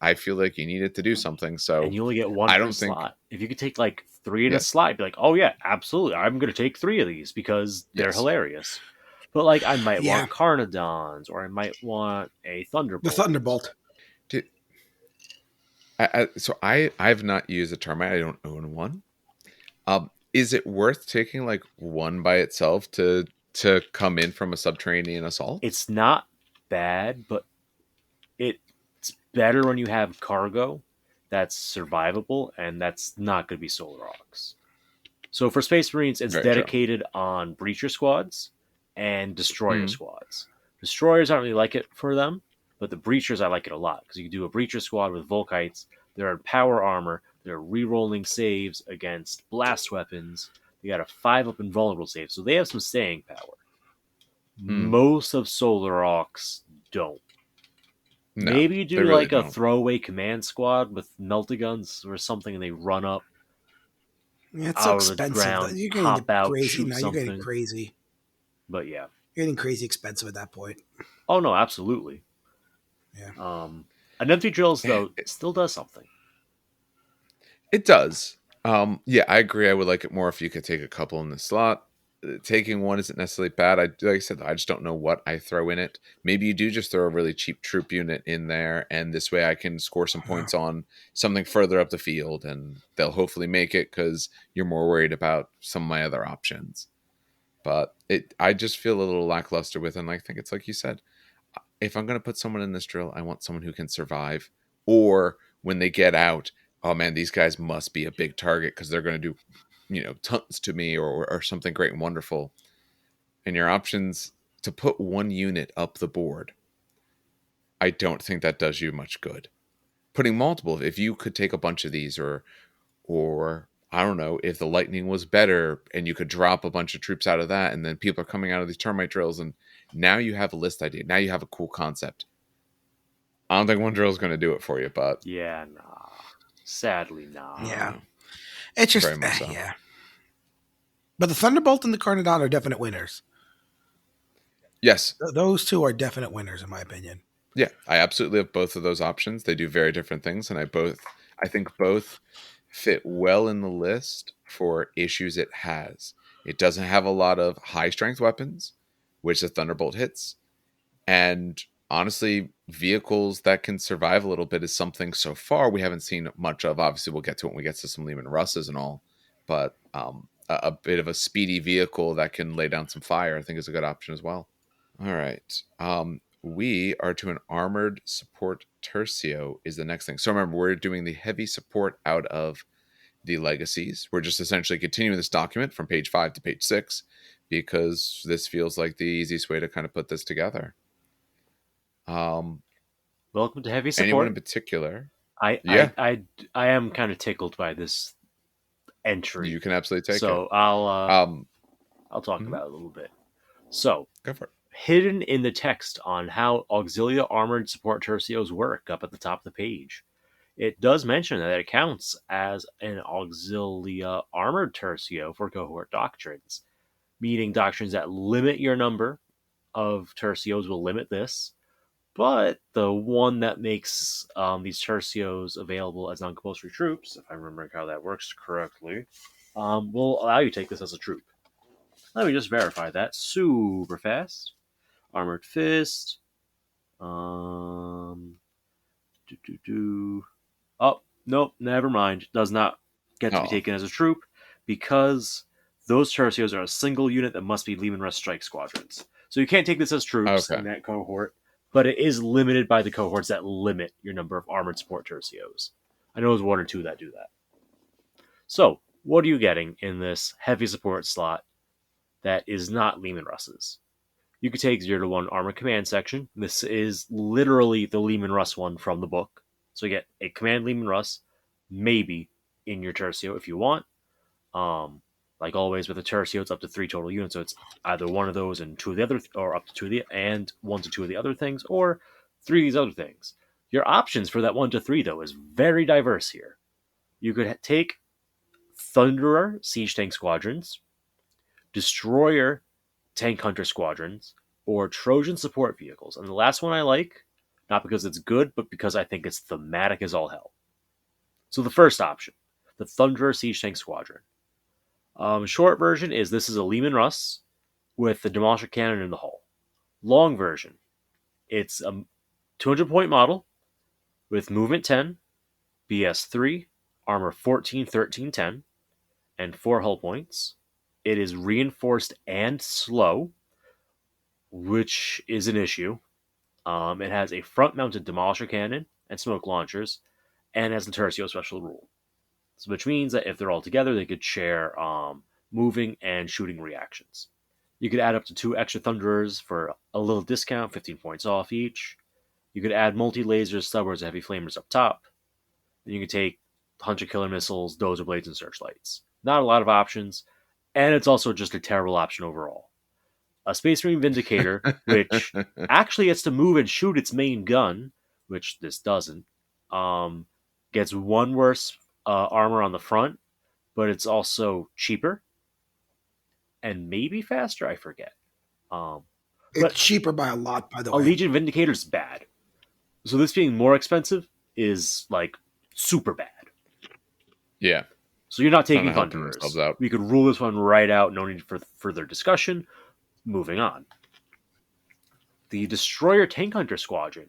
I feel like you need it to do something. So And you only get one I per don't think, slot. If you could take like 3 in a yes, slot, you'd be like, oh yeah, absolutely. I'm going to take 3 of these because they're yes. hilarious. But like, I might Yeah, want Carnodons, or I might want a Thunderbolt. the Thunderbolt. I've not used a termite. I don't own one. Is it worth taking like one by itself to come in from a subterranean assault? It's not bad, but it's better when you have cargo that's survivable, and that's not going to be Solar Aux. So for Space Marines, it's Very true. dedicated on breacher squads and destroyer Mm. squads. Destroyers, I don't really like it for them, but the breachers, I like it a lot because you can do a breacher squad with Volkites. They're in power armor. They're re-rolling saves against blast weapons. They got a 5-up invulnerable save, so they have some staying power. Mm. Most of Solar Aux don't. No, Maybe you they do really like a don't. throwaway command squad with meltaguns or something, and they run up Yeah, it's so out of the expensive. ground, You're getting pop out, crazy. shoot Now you're getting something. crazy. But yeah. You're getting crazy expensive at that point. Oh no, absolutely. Yeah. An empty drills though still does something. It does. Yeah, I agree. I would like it more if you could take a couple in the slot. Taking one isn't necessarily bad. Like I said, I just don't know what I throw in it. Maybe you do just throw a really cheap troop unit in there, and this way I can score some points on something further up the field, and they'll hopefully make it because you're more worried about some of my other options. But I just feel a little lackluster with it, and I think it's like you said. If I'm going to put someone in this drill, I want someone who can survive. Or when they get out, oh man, these guys must be a big target because they're going to do, tons to me or something great and wonderful. And your options to put one unit up the board, I don't think that does you much good. Putting multiple, if you could take a bunch of these, or I don't know, if the lightning was better and you could drop a bunch of troops out of that, and then people are coming out of these termite drills, and now you have a list idea. Now you have a cool concept. I don't think one drill is going to do it for you, but Yeah, nah. Sadly, nah. Yeah. It's just, very much so. yeah. But the Thunderbolt and the Carnodon are definite winners. Yes. Those two are definite winners, in my opinion. Yeah, I absolutely have both of those options. They do very different things, and I think both fit well in the list for issues it has. It doesn't have a lot of high strength weapons, which the Thunderbolt hits, and honestly, vehicles that can survive a little bit is something so far we haven't seen much of. Obviously, we'll get to it when we get to some Lehman Russes and all, but a bit of a speedy vehicle that can lay down some fire, I think, is a good option as well. All right. We are to an armored support Tercio is the next thing. So remember, we're doing the heavy support out of the legacies. We're just essentially continuing this document from page 5 to page 6 because this feels like the easiest way to kind of put this together. Welcome to heavy support. Anyone in particular? I am kind of tickled by this entry. You can absolutely take it. So I'll talk about it a little bit. So go for it. Hidden in the text on how Auxilia armored support tercios work up at the top of the page, it does mention that it counts as an Auxilia armored tercio for cohort doctrines, meaning doctrines that limit your number of tercios will limit this, but the one that makes these tercios available as non-compulsory troops, if I'm remembering how that works correctly, will allow you to take this as a troop. Let me just verify that super fast. Armored Fist. Oh, nope, never mind. Does not get to be taken as a troop because those tercios are a single unit that must be Lehman Russ strike squadrons. So you can't take this as troops in that cohort, but it is limited by the cohorts that limit your number of armored support tercios. I know there's 1 or 2 that do that. So, what are you getting in this heavy support slot that is not Lehman Russ's? You could take 0 to 1 Armor Command section. This is literally the Lehman Russ one from the book. So you get a Command Lehman Russ, maybe in your Tercio if you want. Like always with a Tercio, it's up to 3 total units. So it's either one of those and 2 of the other, or up to 2 of the, and 1 to 2 of the other things, or 3 of these other things. Your options for that 1 to 3, though, is very diverse here. You could take Thunderer Siege Tank Squadrons, Destroyer Tank Hunter Squadrons, or Trojan support vehicles. And the last one I like, not because it's good, but because I think it's thematic as all hell. So the first option, the Thunderer Siege Tank Squadron. Short version is this is a Lehman Russ with the Demolisher Cannon in the hull. Long version, it's a 200-point model with Movement 10, BS 3, Armor 14, 13, 10, and 4 hull points. It is reinforced and slow, which is an issue. It has a front-mounted Demolisher Cannon and smoke launchers, and has the Tercio special rule. So, which means that if they're all together, they could share moving and shooting reactions. You could add up to 2 extra Thunderers for a little discount, 15 points off each. You could add multi-lasers, subwards, and heavy flamers up top. And you could take Hunter Killer Missiles, Dozer Blades, and Searchlights. Not a lot of options. And it's also just a terrible option overall. A Space Marine Vindicator, which actually gets to move and shoot its main gun, which this doesn't, gets 1 worse armor on the front, but it's also cheaper and maybe faster, I forget. It's cheaper by a lot, by the way. A Legion Vindicator's bad. So this being more expensive is, like, super bad. Yeah. So you're not taking Thunderers. We could rule this one right out. No need for further discussion. Moving on. The Destroyer Tank Hunter Squadron.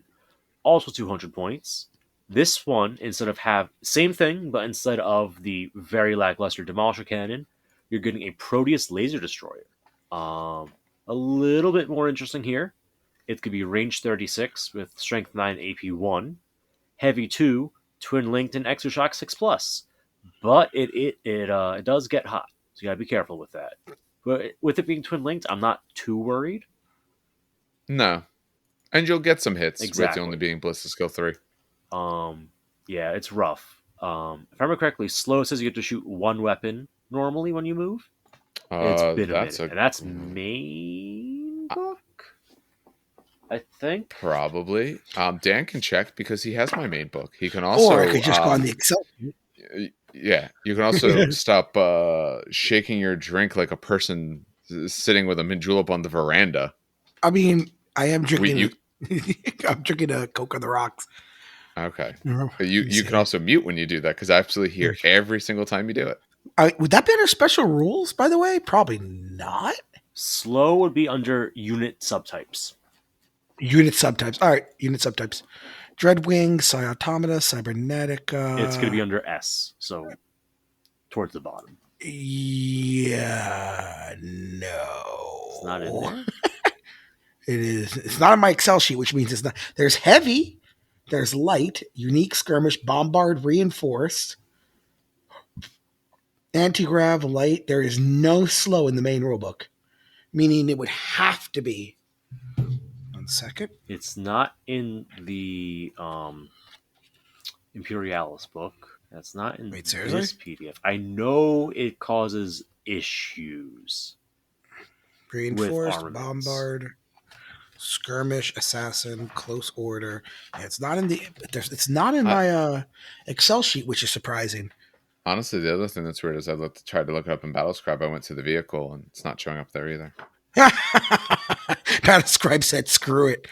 Also 200 points. This one, instead of same thing, but instead of the very lackluster Demolisher Cannon, you're getting a Proteus Laser Destroyer. A little bit more interesting here. It could be range 36 with strength 9 AP 1, heavy 2, twin linked, and Exoshock 6+. But it does get hot, so you gotta be careful with that. But with it being twin linked, I'm not too worried. No, and you'll get some hits with it only being Ballistic Skill 3. Yeah, it's rough. If I remember correctly, slow says you get to shoot 1 weapon normally when you move. It's been a minute, and that's main book, I think. Probably. Dan can check because he has my main book. He can also, or I could just go on the Excel. Yeah, you can also stop shaking your drink like a person sitting with a mint julep on the veranda. I mean, I am drinking. I'm drinking a Coke on the Rocks. Okay. You can also mute when you do that because I absolutely hear every single time you do it. Would that be under special rules, by the way? Probably not. Slow would be under unit subtypes. Unit subtypes. All right, unit subtypes. Dreadwing, Psyautomata, Cybernetica. It's going to be under S, so towards the bottom. Yeah, no. It's not in there? It is. It's not on my Excel sheet, which means it's not. There's heavy, there's light, unique, skirmish, bombard, reinforced, anti-grav, light. There is no slow in the main rulebook, meaning it would have to be. 1 second. It's not in the Imperialis book. That's not in Wait, this seriously? PDF. I know it causes issues. Reinforced, bombard, skirmish, assassin, close order. Yeah, it's not in the. It's not in my Excel sheet, which is surprising. Honestly, the other thing that's weird is I tried to look it up in Battlescribe. I went to the vehicle and it's not showing up there either. Battlescribe said, "Screw it."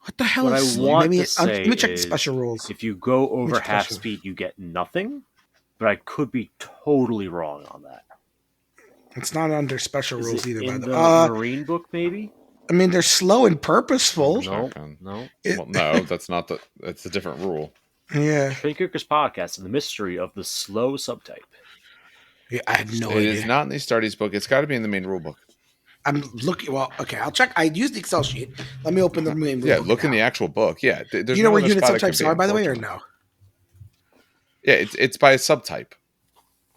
What the hell What is I want maybe to say let me check the is special rules. if you go over Which half special? speed, you get nothing. But I could be totally wrong on that. It's not under special Is rules it either. in By the the Marine book, maybe? I mean, they're slow and purposeful. No, Shotgun. no. Well, no, that's not the. It's a different rule. Yeah. Trainkickers Podcast and the mystery of the slow subtype. Yeah, I have no It idea. is not in the Astartes book. It's got to be in the main rule book. I'm looking. Well, okay, I'll check. I used the Excel sheet. Let me open the main. Yeah, rulebook look in now. the actual book. Yeah, there's Do you know no where other unit spot it could subtypes be, are, by the way, or unfortunately. no? Yeah, it's by a subtype.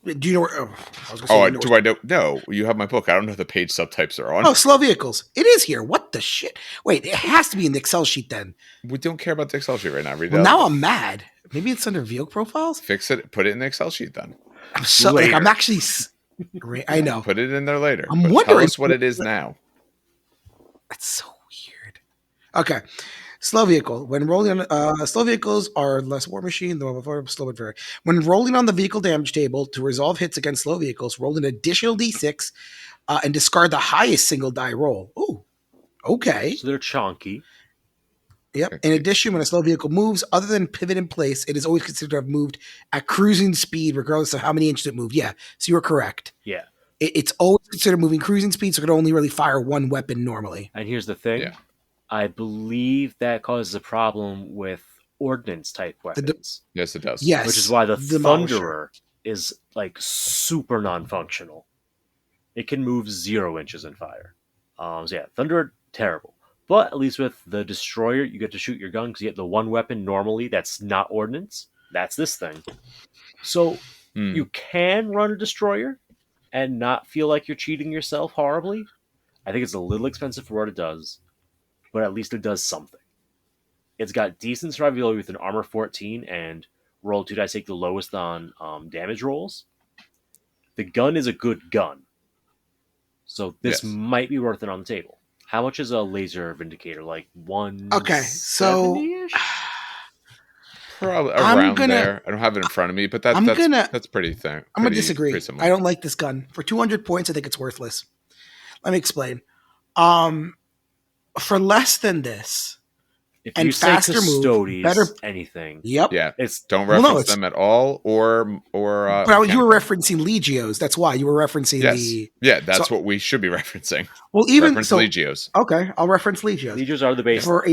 Do you know where? Oh, I was gonna say Oh, you know do I know? No, you have my book. I don't know the page subtypes are on. Oh, slow vehicles. It is here. What the shit? Wait, it has to be in the Excel sheet then. We don't care about the Excel sheet right now. Read it Well, out. now I'm mad. Maybe it's under vehicle profiles. Fix it. Put it in the Excel sheet then. I'm so like Later. I'm actually. I know. Put it in there later. I'm But wondering- Tell us what it is now. That's so weird. Okay. Slow vehicle. When rolling on slow vehicles are less war machine, the one before slow but very. When rolling on the vehicle damage table to resolve hits against slow vehicles, roll an additional d6 and discard the highest single die roll. Ooh. Okay. So they're chonky. Yep. In addition, when a slow vehicle moves, other than pivot in place, it is always considered to have moved at cruising speed, regardless of how many inches it moved. Yeah. So you were correct. Yeah. It's always considered moving cruising speed, so it can only really fire one weapon normally. And here's the thing. Yeah. I believe that causes a problem with ordnance type weapons. Yes, it does. Yes. Which is why the Demolisher. Thunderer is like super non-functional. It can move 0 inches in fire. So yeah, Thunderer, terrible. But at least with the Destroyer, you get to shoot your gun because you get the one weapon normally that's not ordnance. That's this thing. So you can run a Destroyer and not feel like you're cheating yourself horribly. I think it's a little expensive for what it does, but at least it does something. It's got decent survivability with an armor 14 and roll 2 dice, take the lowest on damage rolls. The gun is a good gun. So this Yes. might be worth it on the table. How much is a laser vindicator? Like 170-ish? Okay, so Probably I'm around gonna- there. I don't have it in front of me, but I'm that's gonna- that's pretty thing. I'm going to disagree. Pretty similar. I don't like this gun. For 200 points, I think it's worthless. Let me explain. For less than this, If and you say faster move, Custodes, better- anything, yep. Yeah, it's don't Well, no, reference it's- them at all, or. But you were referencing Legios. That's why you were referencing Yes. the. Yeah, that's so- what we should be referencing. Well, even Reference so. Legios. Okay, I'll reference Legios. Legions are the base. For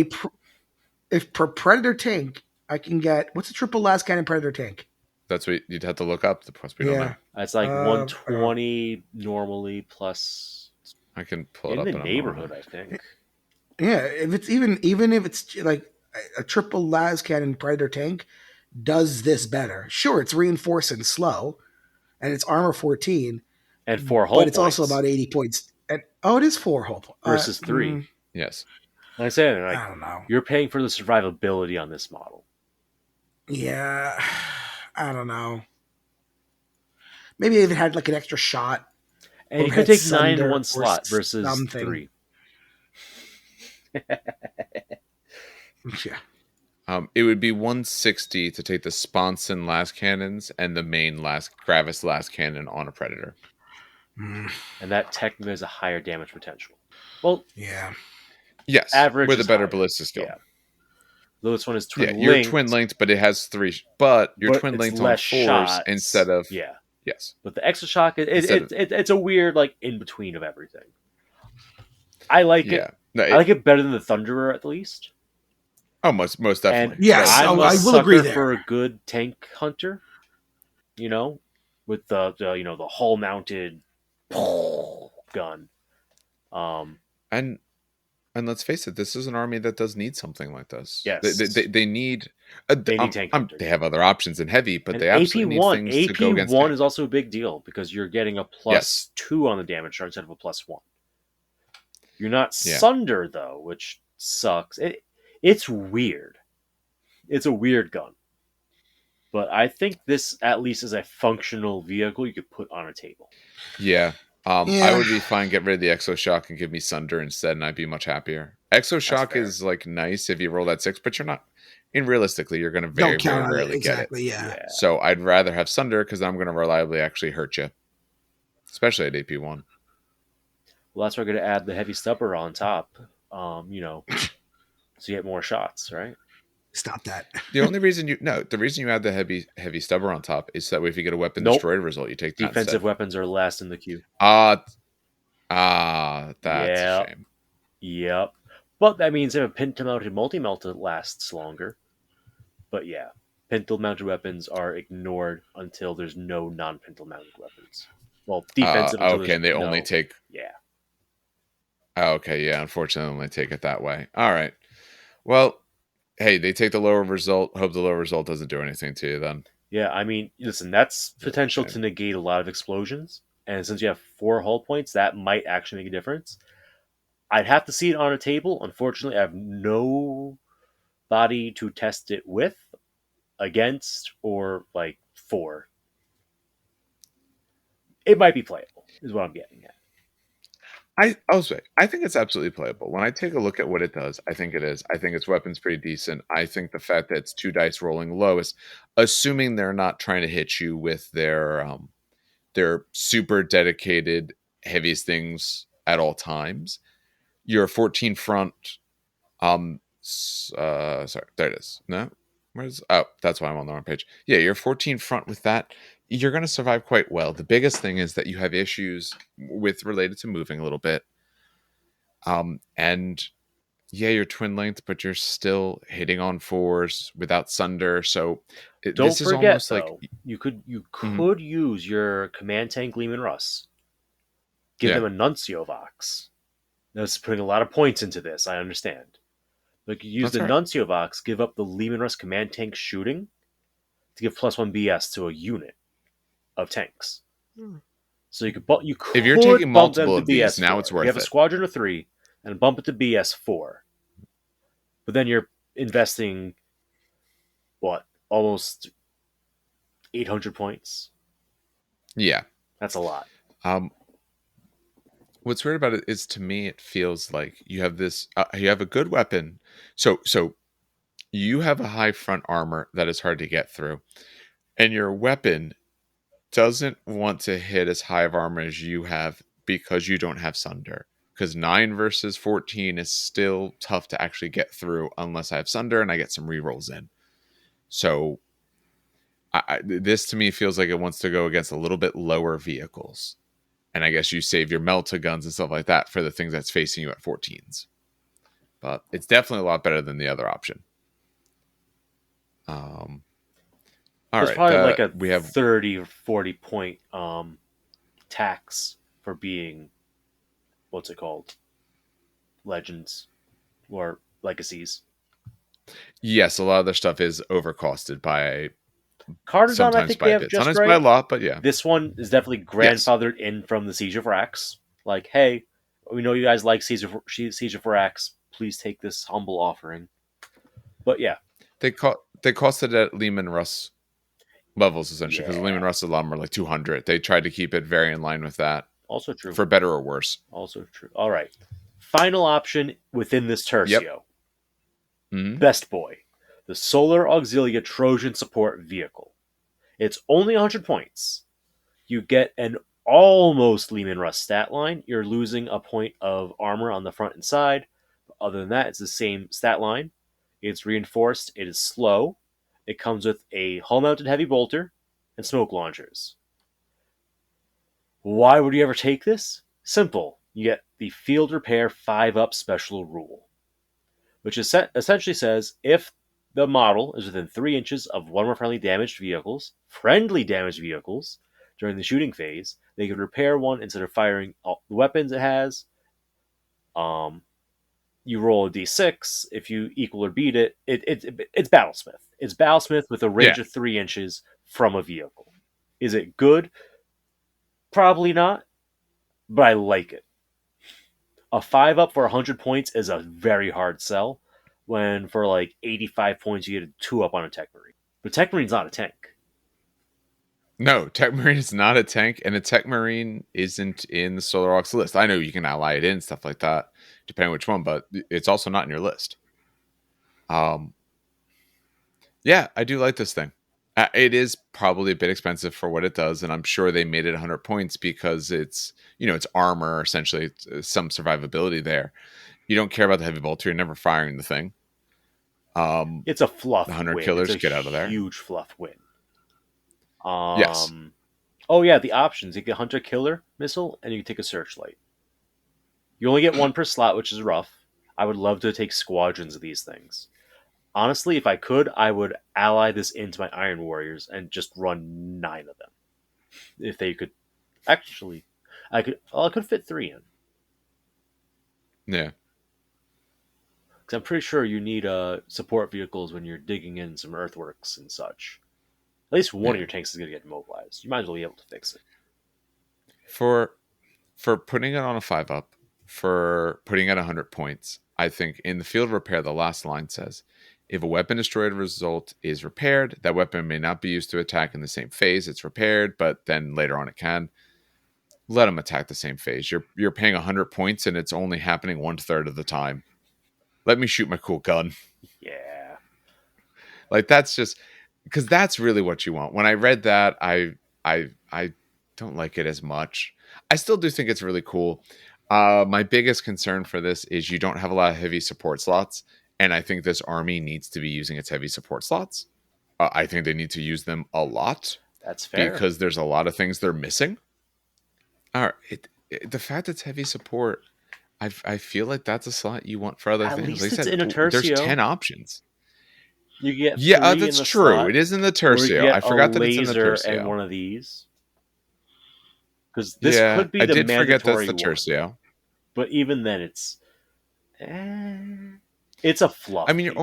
if per Predator tank, I can get what's a triple last cannon Predator tank? That's what you'd have to look up. The plus we don't know. It's like Uh, 120 normally plus I can pull it in up the in a neighborhood, moment. I think. Yeah, if it's even if it's like a triple las cannon Predator tank does this better. Sure, it's reinforced and slow, and it's armor 14, And 4 hull but it's points also about 80 points. And it is 4 hull points versus 3. Yes. Like I said, like, I don't know. you're paying for the survivability on this model. Yeah, I don't know. Maybe if it had like an extra shot. And Or you could had take 9 in Sunder one or slot versus something. 3. Yeah. It would be 160 to take the sponson last cannons and the main Gravis last cannon on a Predator. Mm, And that technically has a higher damage potential. Well, yeah. Yes, Average with a is better higher. ballistic skill. Yeah. this one is Yeah, twin you're linked. twin linked, but it has 3. But you're but twin it's linked on less 4s shots. instead of Yeah. yes. But the extra shock, Instead of- it's a weird like in between of everything. I like Yeah. it. No, I like it better than the Thunderer, at least. oh, most And definitely. Yes, I'm I a will agree sucker there. for a good tank hunter. With the the hull mounted gun. And let's face it, this is an army that does need something like this. Yes, They need. they need tank hunter. They have other options in heavy, but And they absolutely need things to go against. AP1 is also a big deal because you're getting a Yes. +2 on the damage chart instead of a +1. You're not Yeah. Sunder though, which sucks. It's weird. It's a weird gun. But I think this at least is a functional vehicle you could put on a table. Yeah. Yeah. I would be fine. Get rid of the Exoshock and give me Sunder instead, and I'd be much happier. Exoshock fair. is like nice if you roll that 6, but you're not. And realistically, you're going to very, Don't count very on it. rarely Exactly. get it. Yeah. So I'd rather have Sunder because I'm going to reliably actually hurt you, especially at AP1. Well, that's why we're going to add the heavy stubber on top. So you get more shots, right? Stop that. The only reason the reason you add the heavy stubber on top is so that way if you get a weapon destroyed result, you take that defensive instead. weapons are last in the queue. That's a shame. Yep. But that means if a pintle-mounted multi-melta lasts longer. But yeah, pintle-mounted weapons are ignored until there's no non-pintle-mounted weapons. Well, defensive. Okay, and they only take. Yeah. Okay, yeah. Unfortunately, they only take it that way. All right. Well, hey, they take the lower result. Hope the lower result doesn't do anything to you then. Yeah, I mean, listen, that's potential to negate a lot of explosions. And since you have 4 hull points, that might actually make a difference. I'd have to see it on a table. Unfortunately, I have no body to test it with, against, or for. It might be playable, is what I'm getting at. I'll say, I think it's absolutely playable. When I take a look at what it does, I think it is. I think its weapon's pretty decent. I think the fact that it's 2 dice rolling lowest, assuming they're not trying to hit you with their super dedicated heaviest things at all times. Your 14 front, sorry, there it is. No, that's why I'm on the wrong page. Yeah, your 14 front with that, you're going to survive quite well. The biggest thing is that you have issues related to moving a little bit. And yeah, you're twin length, but you're still hitting on 4s without Sunder. So Don't forget, though, you could use your command tank Leman Russ. Give them a Nuncio Vox. That's putting a lot of points into this, I understand. But you use Nuncio Vox, give up the Leman Russ command tank shooting to give +1 BS to a unit of tanks. So you could if you're taking multiple of these, now it's worth it. You have a squadron of 3 and bump it to BS4. But then you're investing almost 800 points. Yeah. That's a lot. What's weird about it is, to me, it feels like you have this. You have a good weapon, so you have a high front armor that is hard to get through, and your weapon doesn't want to hit as high of armor as you have because you don't have Sunder. Because 9 versus 14 is still tough to actually get through unless I have Sunder and I get some rerolls in. So this to me feels like it wants to go against a little bit lower vehicles. And I guess you save your Melta guns and stuff like that for the things that's facing you at 14s. But it's definitely a lot better than the other option. All There's right, probably we have 30 or 40 point tax for being, what's it called? Legends or legacies. Yes, a lot of their stuff is overcosted by Carnodon, I think they have just sometimes right. by a lot, but yeah. This one is definitely grandfathered in from the Siege of Rax. Like, hey, we know you guys like Siege of Rax. Please take this humble offering. But yeah. They costed at Leman Russ levels, essentially, because Leman Russ is a lot more like 200. They tried to keep it very in line with that. Also true. For better or worse. Also true. All right. Final option within this Tercio. Yep. Mm-hmm. Best Boy. The Solar Auxilia Trojan support vehicle. It's only 100 points. You get an almost Leman Russ stat line. You're losing a point of armor on the front and side. But other than that, it's the same stat line. It's reinforced. It is slow. It comes with a hull-mounted heavy bolter and smoke launchers. Why would you ever take this? Simple. you get the Field Repair 5-up special rule, which essentially says if the model is within 3 inches of one or more friendly damaged vehicles, during the shooting phase, they can repair one instead of firing all the weapons it has. You roll a d6. If you equal or beat it, it's Battlesmith. It's Battlesmith with a range of 3 inches from a vehicle. Is it good? Probably not, but I like it. A 5-up for 100 points is a very hard sell, when for like 85 points you get a 2-up on a Tech Marine. But Tech Marine's not a tank. No, Tech Marine is not a tank, and a Tech Marine isn't in the Solar Auxilia list. I know you can ally it in, stuff like that, depending on which one, but it's also not in your list. Yeah, I do like this thing. It is probably a bit expensive for what it does, and I'm sure they made it 100 points because it's armor, essentially. It's some survivability there. You don't care about the heavy bolter. You're never firing the thing. It's a fluff. The hunter win. killers it's a get out of there. Huge fluff win. Yes. Oh yeah, the options. You get hunter killer missile, and you can take a searchlight. You only get one per slot, which is rough. I would love to take squadrons of these things. Honestly, if I could, I would ally this into my Iron Warriors and just run 9 of them. If they could, actually, I could fit 3 in. Yeah. Because I'm pretty sure you need support vehicles when you're digging in some earthworks and such. At least one of your tanks is going to get immobilized. You might as well be able to fix it. For putting it on a 5-up, for putting it at 100 points, I think in the field repair, the last line says, if a weapon destroyed result is repaired, that weapon may not be used to attack in the same phase it's repaired, but then later on it can. Let them attack the same phase. You're paying 100 points, and it's only happening 1/3 of the time. Let me shoot my cool gun. Yeah. Like, that's just... because that's really what you want. When I read that, I don't like it as much. I still do think it's really cool. My biggest concern for this is you don't have a lot of heavy support slots, and I think this army needs to be using its heavy support slots. I think they need to use them a lot. That's fair. Because there's a lot of things they're missing. All right, the fact it's heavy support, I feel like that's a slot you want for other At things. least Like it's in a Tercio. There's 10 options. You get that's true. Slot, it is in the Tercio. I forgot that it's in the Tercio. And one of these. Because this could be I the did forget that's the one. Tercio. But even then, it's a fluff. I mean,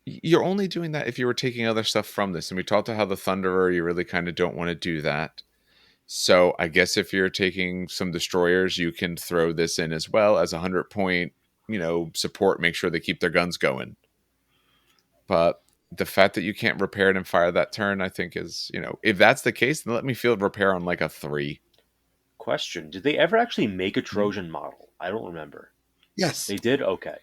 you're only doing that if you were taking other stuff from this. And we talked about how the Thunderer, you really kind of don't want to do that. So I guess if you're taking some destroyers, you can throw this in as well as 100-point, support. Make sure they keep their guns going. But the fact that you can't repair it and fire that turn, I think is, if that's the case, then let me field repair on like a 3. Question: did they ever actually make a Trojan model? I don't remember. Yes, they did. Okay.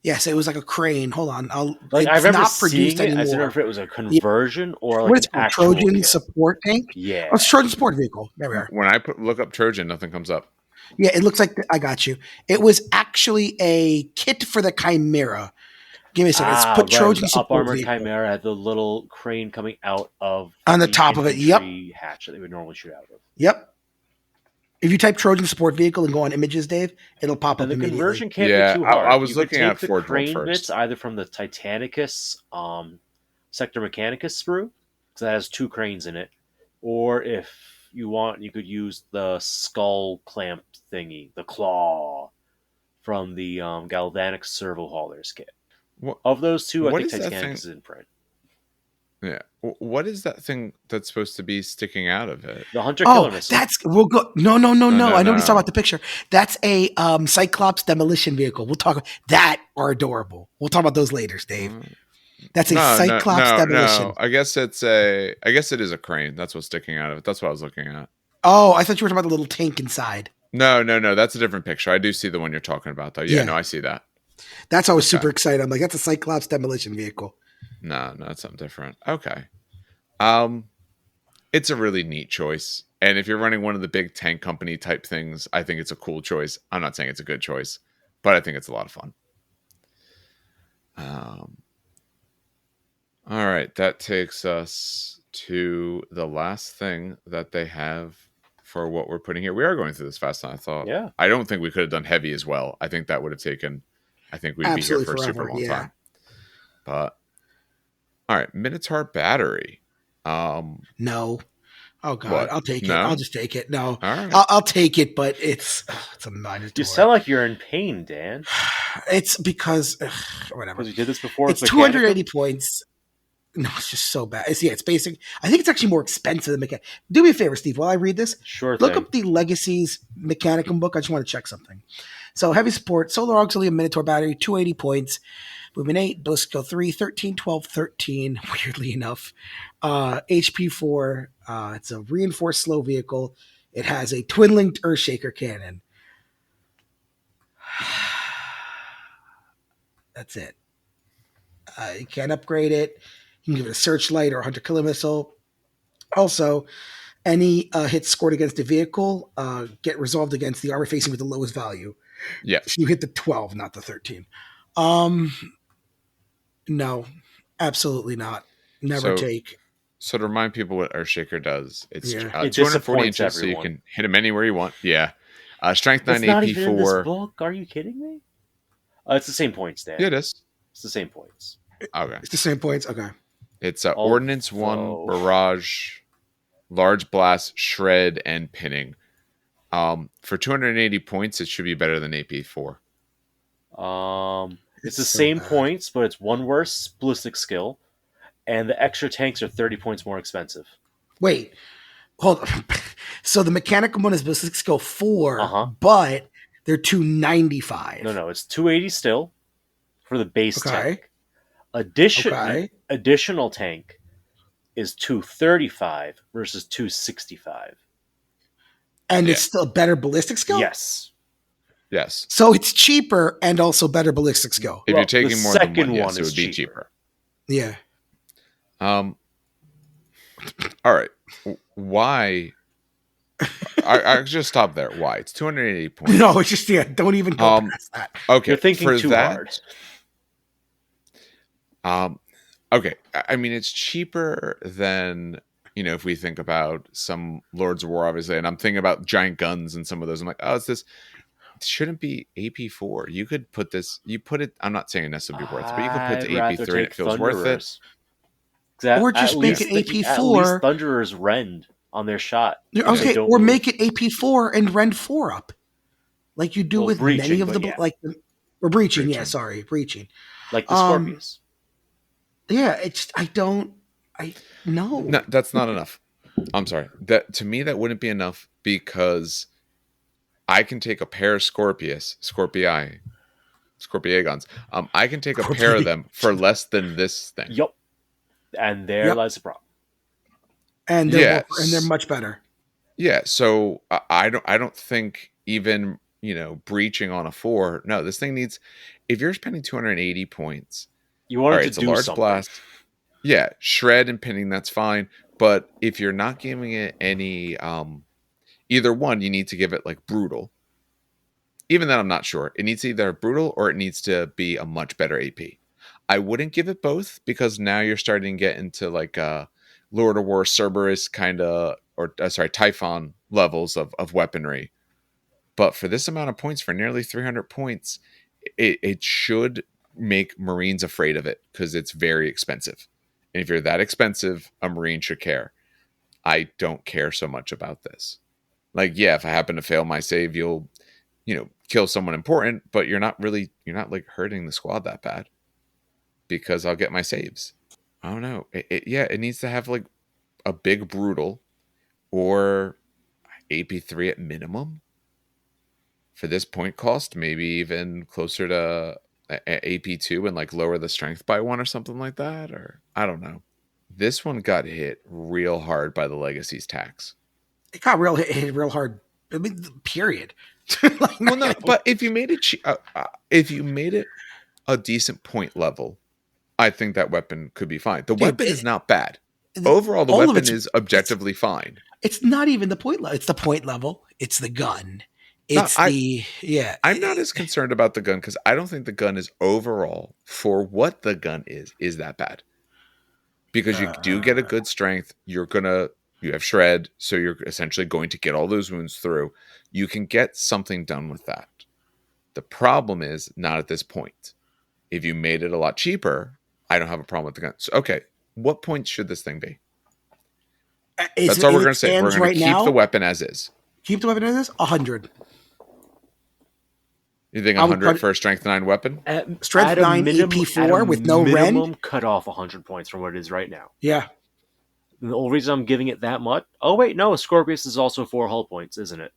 Yes, it was like a crane. Hold on, I remember not seeing it. I don't know if it was a conversion or like an actual Trojan kit. support tank. Yeah, it's Trojan support vehicle. There we are. When I look up Trojan, nothing comes up. Yeah, it looks like I got you. It was actually a kit for the Chimera. Give me a second. Let's put Trojan support up armored vehicle. Chimera had the little crane coming out of on the top of it. Yep, hatch that they would normally shoot out of. Yep. If you type Trojan support vehicle and go on images, Dave, it'll pop up immediately. The conversion can't be too hard. I was looking at the crane bits either from the Titanicus Sector Mechanicus sprue, because that has 2 cranes in it, or if you want, you could use the skull clamp thingy, the claw, from the Galvanic Servo Haulers kit. Of those 2, I think Titanicus is in print. Yeah. What is that thing that's supposed to be sticking out of it? The Hunter Killer missile. We'll go. No. I know he's talking about the picture. That's a Cyclops demolition vehicle. We'll talk. That are adorable. We'll talk about those later, Dave. That's a Cyclops demolition. No. I guess it is a crane. That's what's sticking out of it. That's what I was looking at. Oh, I thought you were talking about the little tank inside. No. That's a different picture. I do see the one you're talking about, though. Yeah. No, I see that. That's why I was super excited. I'm like, that's a Cyclops demolition vehicle. No, it's something different. Okay. It's a really neat choice. And if you're running one of the big tank company type things, I think it's a cool choice. I'm not saying it's a good choice, but I think it's a lot of fun. All right. That takes us to the last thing that they have for what we're putting here. We are going through this fast than I thought. Yeah. I don't think we could have done heavy as well. I think that would have taken. I think we'd be here Absolutely for a super forever, long yeah. time. But all right, Minotaur Battery. No. Oh God, What? I'll take it. No? I'll just take it. No, All right. I'll take it, but it's a Minotaur. You sound like you're in pain, Dan. It's because whatever. Because you did this before. It's 280 points. No, it's just so bad. It's basic. I think it's actually more expensive than Mechanicum. Do me a favor, Steve, while I read this. Sure Look thing. up the Legacies Mechanicum book. I just want to check something. So, heavy support, Solar Auxilia, Minotaur Battery, 280 points. Movement 8, Ballistic Skill 3, 13, 12, 13, weirdly enough. HP 4, it's a reinforced slow vehicle. It has a twin-linked Earthshaker cannon. That's it. You can't upgrade it. You can give it a Searchlight or a Hunter Killer Missile. Also, any hits scored against a vehicle get resolved against the armor facing with the lowest value. Yeah. So you hit the 12, not the 13. No, absolutely not. Never take. So to remind people what Earthshaker does, it's Yeah. It 240 disappoints inches, so you everyone. can hit him anywhere you want. Yeah. Strength 9, It's not AP even in this 4. book. Are you kidding me? It's the same points, Dan. Yeah, it is. It's the same points. Okay. It's the same points. Okay. It's Ordnance 1, Barrage, Large Blast, Shred, and Pinning. For 280 points, it should be better than AP 4. It's the so same bad. points, but it's one worse ballistic skill, and the extra tanks are 30 points more expensive. Wait, hold on. So the Mechanicum one is ballistic skill 4, but they're 295. No, it's 280 still for the base tank. Okay. Additional tank is 235 versus 265. And it's still a better ballistic skill? Yes. So it's cheaper and also better ballistic skill. If you're taking more than one, yes, one it would be cheaper. Yeah. All right. Why? I just stop there. Why? It's 280 points. No, it's just don't even go past that. Okay, you're thinking for too that, hard. Okay, I mean it's cheaper than if we think about some Lords of War, obviously, and I'm thinking about giant guns and some of those. I'm like, oh, it's this. It shouldn't be AP4. You could put this. You put it. I'm not saying it has to be worth it, but you could put the AP3 and it feels worth it. Or just make it AP4. At least Thunderers rend on their shot. Okay, or make it AP4 and rend 4 up, like you do with breaching, many of the or breaching. Yeah, sorry, breaching. Like the Scorpius. Yeah, no. No, that's not enough. I'm sorry. That to me that wouldn't be enough because I can take a pair of Scorpii guns. I can take a pair of them for less than this thing. Yep. And there lies the problem. And they're much better. Yeah, so I don't think even breaching on a 4. No, this thing needs. If you're spending 280 points, you want it to it's do a large something. Blast. Yeah, shred and pinning, that's fine. But if you're not giving it any, either one, you need to give it like brutal. Even then, I'm not sure. It needs either brutal or it needs to be a much better AP. I wouldn't give it both because now you're starting to get into like Lord of War, Cerberus kind of, Typhon levels of weaponry. But for this amount of points, for nearly 300 points, it should make Marines afraid of it because it's very expensive. And if you're that expensive, a Marine should care. I don't care so much about this. Like, yeah, if I happen to fail my save, you'll, kill someone important, but you're not like hurting the squad that bad because I'll get my saves. I don't know. It needs to have like a big brutal or AP3 at minimum for this point cost, maybe even closer to AP2 and like lower the strength by 1 or something like that, or I don't know. This one got hit real hard by the legacies tax. It got hit real hard. I mean, period. Well, no, but if you made it a decent point level, I think that weapon could be fine. The weapon is not bad. Overall, the weapon is objectively fine. It's not even the point level. It's the point level. It's the gun. I'm not as concerned about the gun because I don't think the gun is overall for what the gun is that bad. Because you do get a good strength. You're gonna You have shred, so you're essentially going to get all those wounds through. You can get something done with that. The problem is not at this point. If you made it a lot cheaper, I don't have a problem with the gun. So, okay, what points should this thing be? That's all we're going to say. We're going to keep the weapon as is. Keep the weapon as is? 100. You think 100 for a Strength 9 weapon? Strength 9 AP 4 with no rend? Minimum cut off 100 points from what it is right now. Yeah. The only reason I'm giving it that much... Oh, wait, no. Scorpius is also 4 hull points, isn't it?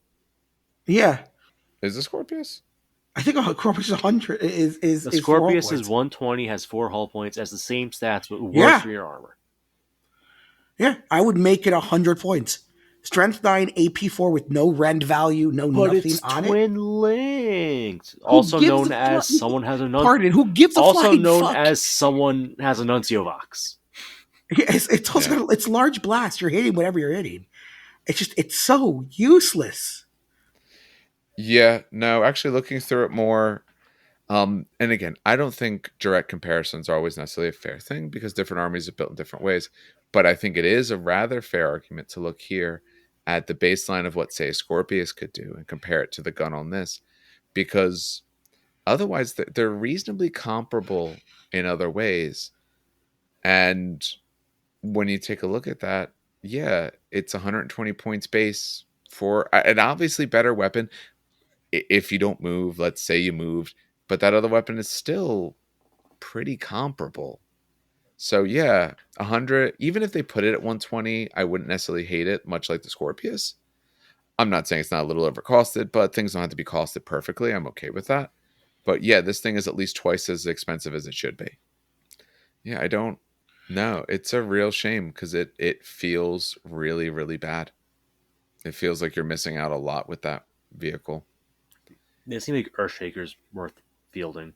Yeah. Is it Scorpius? I think Scorpius is 100. The Scorpius is 120, has 4 hull points, has the same stats, but worse for your armor. Yeah, I would make it 100 points. Strength 9, AP 4 with no rend value, nothing on it. But it's twin linked. Also known as someone has a Pardon, who gives a also known fuck? as someone has a Nuncio Vox. It's also it's large blast. You're hitting whatever you're hitting. It's so useless. Yeah, no, actually looking through it more, and again, I don't think direct comparisons are always necessarily a fair thing because different armies are built in different ways. But I think it is a rather fair argument to look here at the baseline of what, say, Scorpius could do and compare it to the gun on this, because otherwise they're reasonably comparable in other ways. And when you take a look at that, yeah, it's 120 points base for an obviously better weapon. If you don't move, let's say you moved, but that other weapon is still pretty comparable. So yeah, 100, even if they put it at 120, I wouldn't necessarily hate it, much like the Scorpius. I'm not saying it's not a little overcosted, but things don't have to be costed perfectly. I'm okay with that. But yeah, this thing is at least twice as expensive as it should be. Yeah, I don't know. It's a real shame because it feels really, really bad. It feels like you're missing out a lot with that vehicle. It seems like Earthshaker's worth fielding.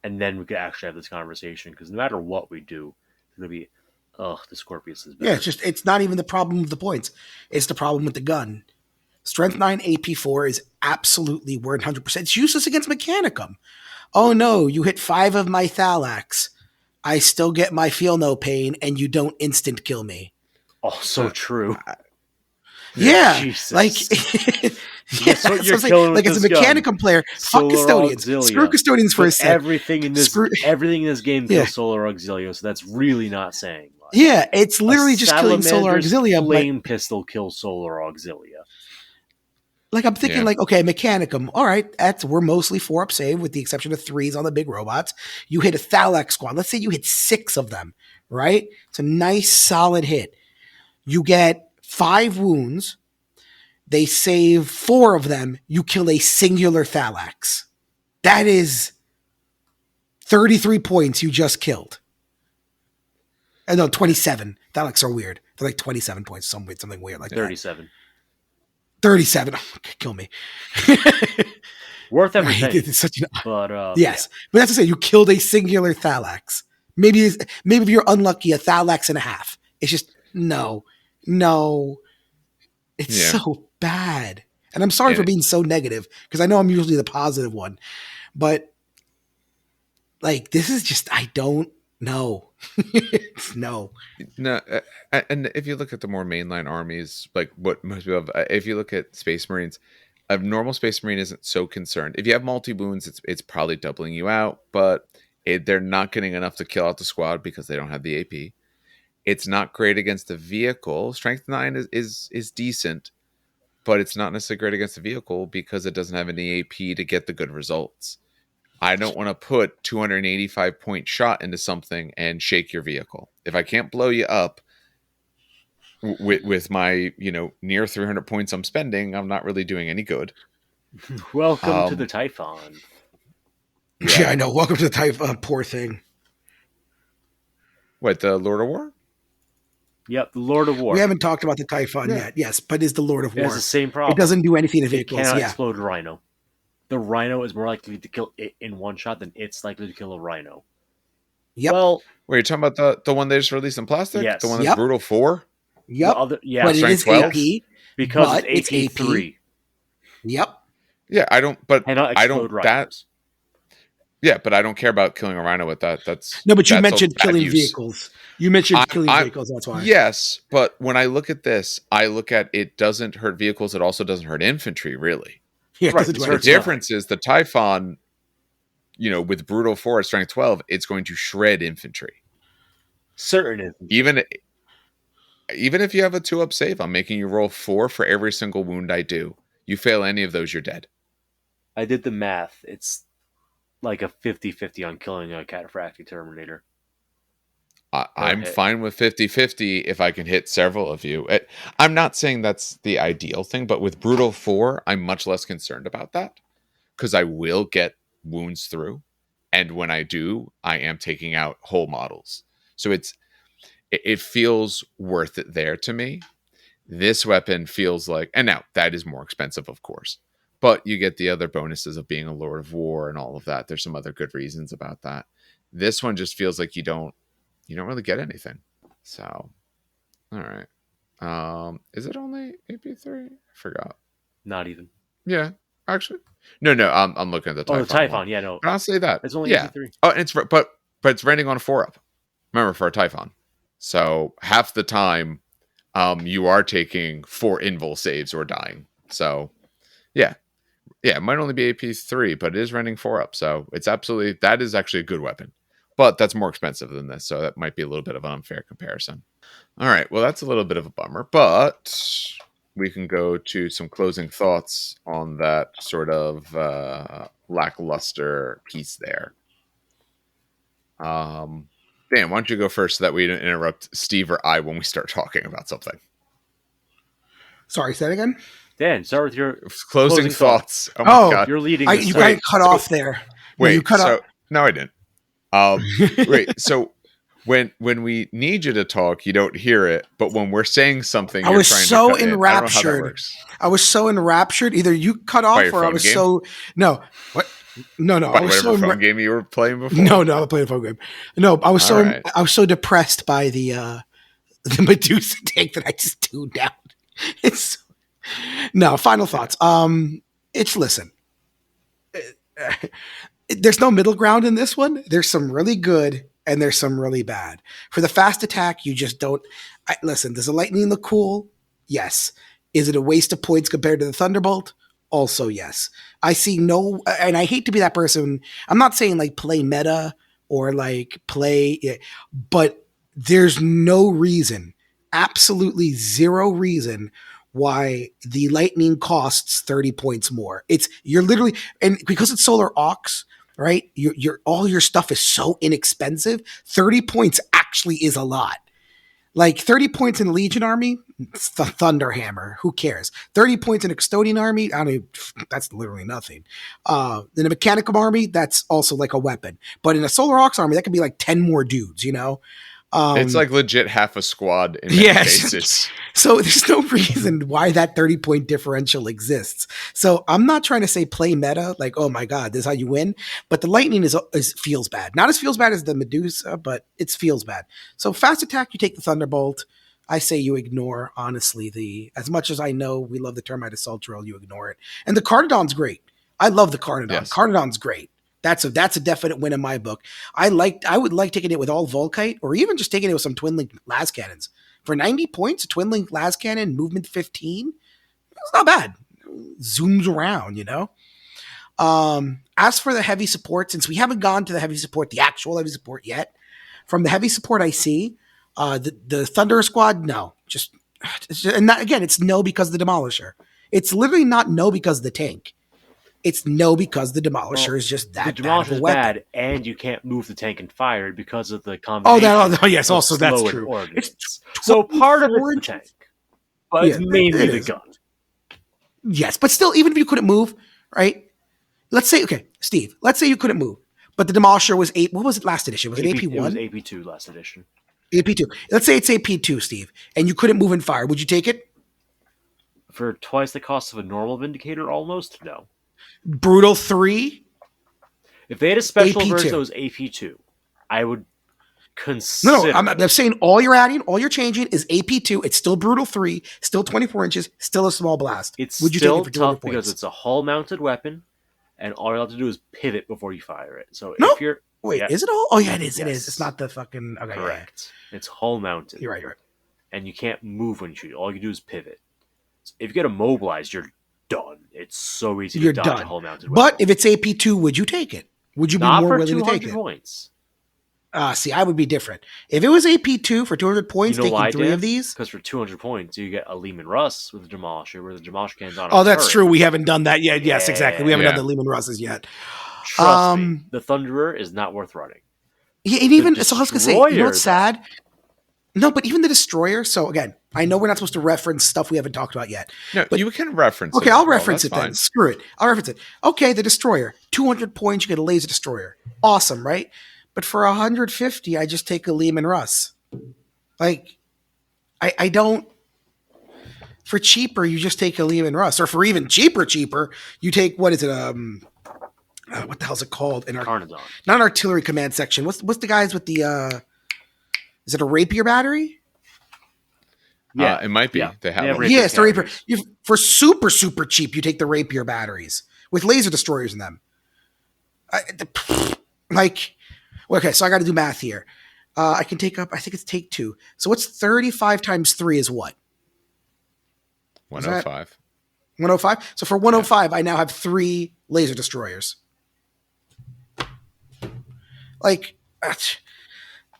And then we could actually have this conversation, because no matter what we do, it's going to be, the Scorpius is better. Yeah, it's not even the problem with the points. It's the problem with the gun. Strength 9 AP 4 is absolutely 100%. It's useless against Mechanicum. Oh no, you hit 5 of my Thalax. I still get my feel no pain, and you don't instant kill me. Also true. Yeah, Jesus. like That's what you're killing with as this a Mechanicum gun. player, Solar fuck Custodians. Auxilia. Screw Custodians for a sec. Everything in this game kills Solar Auxilia, so that's really not saying much. Yeah, it's literally just killing Solar Auxilia. Flame pistol kills Solar Auxilia. Like I'm thinking, okay, Mechanicum. All right, we're mostly 4-up save with the exception of 3s on the big robots. You hit a Thalax squad. Let's say you hit 6 of them. Right, it's a nice solid hit. You get 5 wounds. They save 4 of them. You kill a singular Thalax. That is 33 points you just killed. No, 27. Thalax are weird. They're like 27 points. Something weird like 37. that. 37. Oh, kill me. Worth everything. Right? It's such yes. But that's to say, you killed a singular Thalax. Maybe if you're unlucky, a Thalax and a half. It's just, no. It's so bad. And I'm sorry for being so negative, because I know I'm usually the positive one. But, like, this is just, I don't know. No. And if you look at the more mainline armies, like what most people have, if you look at Space Marines, a normal Space Marine isn't so concerned. If you have multi-wounds, it's probably doubling you out, but they're not getting enough to kill out the squad because they don't have the AP. It's not great against the vehicle. Strength 9 is decent, but it's not necessarily great against the vehicle because it doesn't have any AP to get the good results. I don't want to put 285 point shot into something and shake your vehicle. If I can't blow you up with my, near 300 points I'm spending, I'm not really doing any good. Welcome to the Typhon. Yeah, I know. Welcome to the Typhon. Poor thing. What, the Lord of War? Yep, the Lord of War. We haven't talked about the Typhon yet. Yes, but it's the Lord of War. It's the same problem. It doesn't do anything to vehicles. It cannot explode a Rhino. The Rhino is more likely to kill it in one shot than it's likely to kill a Rhino. Yep. Well, wait, you're talking about the one they just released in plastic? Yes. The one that's Brutal 4? Yep. But it is 12? AP. Because it's AP 3. Yep. Yeah, I don't Rhinos. Yeah, but I don't care about killing a rhino with that. That's No, but you that's a mentioned bad killing use. vehicles. You mentioned killing vehicles. That's why. Yes, but when I look at this, I look at it doesn't hurt vehicles. It also doesn't hurt infantry, really. Yeah, it Right, doesn't do this The hurts anything. difference is the Typhon, with brutal 4 at strength 12, it's going to shred infantry. Certain infantry. Even if you have a 2-up save, I'm making you roll 4 for every single wound I do. You fail any of those, you're dead. I did the math. It's like a 50-50 on killing a cataphractic Terminator. I'm fine with 50-50 if I can hit several of you. I'm not saying that's the ideal thing, but with Brutal 4, I'm much less concerned about that because I will get wounds through. And when I do, I am taking out whole models. So it feels worth it there to me. This weapon feels like, and now that is more expensive, of course, but you get the other bonuses of being a Lord of War and all of that. There's some other good reasons about that. This one just feels like you don't really get anything. So, all right. Is it only AP3? I forgot. Not even. Yeah, actually. No. I'm looking at the Typhon. Oh, the Typhon. One. Yeah, no. But I'll say that. It's only AP3. Oh, and but it's rating on a 4-up. Remember, for a Typhon. So half the time, you are taking 4 invul saves or dying. So, yeah, it might only be AP3, but it is running 4-up. So that is actually a good weapon. But that's more expensive than this, so that might be a little bit of an unfair comparison. All right, well, that's a little bit of a bummer, but we can go to some closing thoughts on that sort of lackluster piece there. Dan, why don't you go first so that we don't interrupt Steve or I when we start talking about something? Sorry, say that again? Dan, start with your closing thoughts. Oh, my God. You're leading. You got cut off there. Wait, you cut off. No, I didn't. Wait, so when we need you to talk, you don't hear it, but when we're saying something, I was so enraptured. I don't know how that works. I was so enraptured. Either you cut off or I was game? so no. What? No. I was so phone game you were playing before. No, I played a phone game. No, I was I was so depressed by the Medusa tank that I just tuned out. It's no final thoughts. Listen. There's no middle ground in this one. There's some really good and there's some really bad. For the fast attack, you just don't. Listen, does the lightning look cool? Yes. Is it a waste of points compared to the Thunderbolt? Also, yes. I see no, and I hate to be that person. I'm not saying like play meta or like play, but there's no reason, absolutely zero reason why the lightning costs 30 points more. You're literally, and because it's Solar Aux, right? All your stuff is so inexpensive. 30 points actually is a lot. Like 30 points in the Legion army, it's the Thunderhammer. Who cares? 30 points in a Custodian army, that's literally nothing. In a Mechanicum army, that's also like a weapon. But in a Solar Aux army, that could be like 10 more dudes, it's like legit half a squad in many cases. So there's no reason why that 30-point differential exists. So I'm not trying to say play meta, like, oh my God, this is how you win. But the lightning feels bad. Not as feels bad as the Medusa, but it feels bad. So fast attack, you take the Thunderbolt. I say you ignore, honestly, as much as I know we love the Termite Assault Drill, you ignore it. And the Carnodon's great. I love the Carnodon. Yes. Carnodon's great. That's a definite win in my book. I would like taking it with all Volkite or even just taking it with some Twin Link las cannons. For 90 points, a Twin Link las cannon, movement 15, it's not bad. Zooms around, As for the heavy support, since we haven't gone to the heavy support, the actual heavy support yet, from the heavy support I see, the Thunder Squad, no. It's no because of the Demolisher. It's literally not no because of the tank. It's no because the Demolisher is just that the bad of a weapon. Bad, and you can't move the tank and fire it because of the combination. Yes, also that's true. So part of it's the tank, but it's mainly the gun. Yes, but still, even if you couldn't move, right? Let's say, okay, Steve, let's say you couldn't move, but the Demolisher was what was it last edition? Was it AP1? It was AP2 last edition. AP2. Let's say it's AP2, Steve, and you couldn't move and fire. Would you take it? For twice the cost of a normal Vindicator, almost? No. Brutal 3. If they had a special AP2. version that was AP2, I would consider. No, I'm saying all you're adding, all you're changing is AP2. It's still Brutal 3, still 24 inches, still a small blast. It's would you still take it for 200 tough because it's a hull-mounted weapon, and all you have to do is pivot before you fire it. So No, if you're wait, is it all? Oh yeah, it is. It is. Yes. It's not the fucking. Okay, correct, it's hull mounted. You're right. You're right. And you can't move when you shoot. All you do is pivot. So if you get immobilized, you're done. It's so easy You're to dodge done. a hull mounted But weapon. if it's AP2, would you take it? Would you be Not more for willing to take 200 it? points. See, I would be different. If it was AP2 for 200 points, You know taking why, 3 Dan? of these. Because for 200 points, you get a Lehman Russ with a Demolisher, where the Demolisher can's on. Oh, that's true. We haven't done that yet. Yes, exactly. We haven't Yeah. done the Lehman Russes yet. Trust me, the Thunderer is not worth running. Yeah, and even so, I was gonna say, you know what's Destroyer, sad? No, but even the Destroyer. So again, I know we're not supposed to reference stuff we haven't talked about yet. No, but you can reference it. Okay, I'll as well. reference That's it then. fine. Screw it. I'll reference it. Okay, the Destroyer. 200 points, you get a Laser Destroyer. Awesome, right? But for 150, I just take a Lehman Russ. Like, I don't. For cheaper, you just take a Lehman Russ. Or for even cheaper, you take, what is it? What the hell's it called? Carnodon. Not an artillery command section. What's the guys with the is it a rapier battery? Yeah, it might be. Yeah. They have They have them. rapier Yes, the rapier. batteries. For super cheap, you take the rapier batteries with laser destroyers in them. Okay, so I got to do math here. I can take up. I think it's take 2. So what's 35 times 3 is what? 105. 105. So for 105, I now have 3 laser destroyers. Like,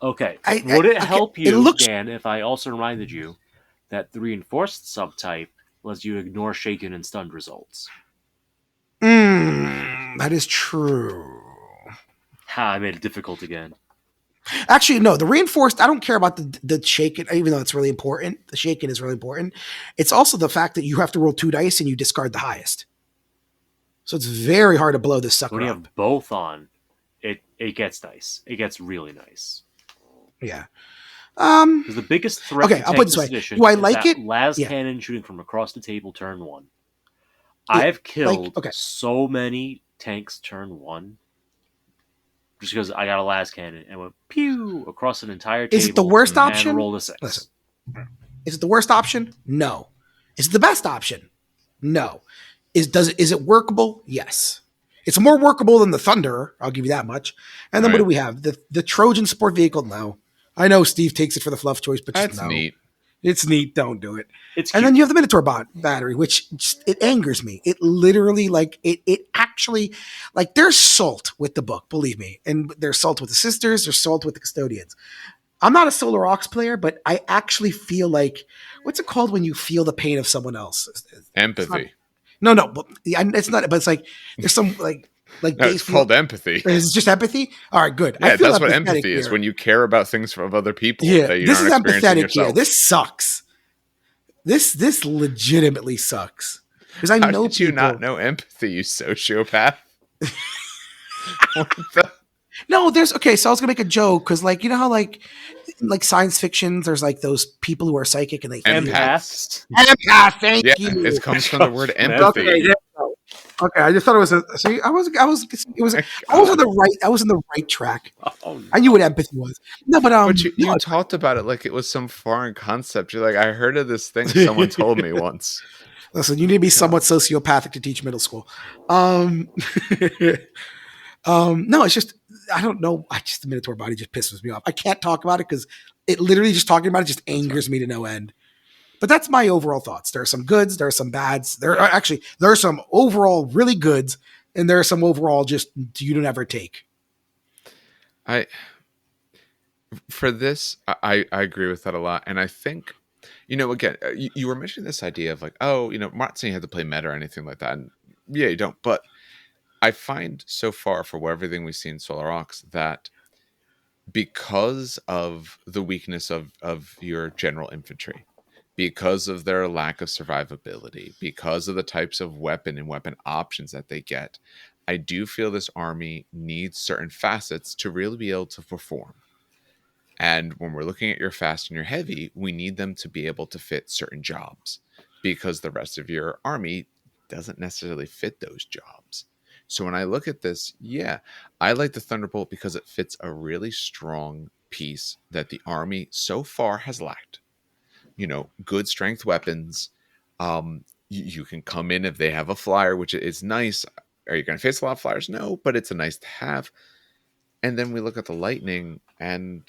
Okay. I- Would it okay, help it you, looks- Dan, if I also reminded you that the reinforced subtype lets you ignore shaken and stunned results? that is true. Ha, I made it difficult again. Actually, no, the reinforced, I don't care about the shaken, even though it's really important. The shaken is really important. It's also the fact that you have to roll 2 dice and you discard the highest. So it's very hard to blow this sucker When you up. have both on, it gets nice. It gets really nice. Yeah. Because the biggest threat Okay, to I'll tank put it this this way. edition Do I is like that it? las Yeah. cannon shooting from across the table turn 1. Yeah, I have killed okay. so many tanks turn 1 just because I got a las cannon and went pew across an entire table. Is it the worst and option? rolled a 6. Listen. Is it the worst option? No. Is it the best option? No. Is it workable? Yes. It's more workable than the Thunderer. I'll give you that much. And then what Right. do we have? The Trojan support vehicle? No. I know Steve takes it for the fluff choice, but just That's no. neat. It's neat. Don't do it. It's And cute. then you have the Minotaur battery, which just, it angers me. It literally, like, it actually, like, there's salt with the book, believe me. And there's salt with the sisters, there's salt with the custodians. I'm not a Solar Aux player, but I actually feel like, what's it called when you feel the pain of someone else? Empathy. No, but it's not, but it's like, there's some, like No, they it's feel- called empathy. Is it just empathy? All right, good. Yeah, I feel that's what empathetic empathy is, here. when you care about things of other people Yeah, that you this aren't is experiencing empathetic yourself. here. This sucks. This legitimately sucks. Because I How know did you people. not know empathy, you sociopath? What the- No, there's okay. So I was gonna make a joke because, like, you know how like science fictions, there's like those people who are psychic and they feel- Empaths. Empath. Thank Yeah, you. it comes from the word Okay, empathy. Okay, there you go. Okay, I just thought it was a. See, I was. It was. I was on the right. I was on the right track. Oh, no. I knew what empathy was. No, but But you no, talked about it like it was some foreign concept. You're like, I heard of this thing someone told me once. listen, you need to be somewhat sociopathic to teach middle school. No, it's just I don't know. The Minotaur body just pisses me off. I can't talk about it because it literally just talking about it just angers me to no end. But that's my overall thoughts. There are some goods, there are some bads. There are some overall really goods, and there are some overall just you don't ever take. For this, I agree with that a lot. And I think, again, you were mentioning this idea of like, oh, I'm not saying you have to play meta or anything like that. And yeah, you don't. But I find so far for everything we've seen in Solar Aux that because of the weakness of your general infantry, because of their lack of survivability, because of the types of weapon and weapon options that they get, I do feel this army needs certain facets to really be able to perform. And when we're looking at your fast and your heavy, we need them to be able to fit certain jobs because the rest of your army doesn't necessarily fit those jobs. So when I look at this, yeah, I like the Thunderbolt because it fits a really strong piece that the army so far has lacked. Good strength weapons. You can come in if they have a flyer, which is nice. Are you going to face a lot of flyers? No, but it's a nice to have. And then we look at the Lightning, and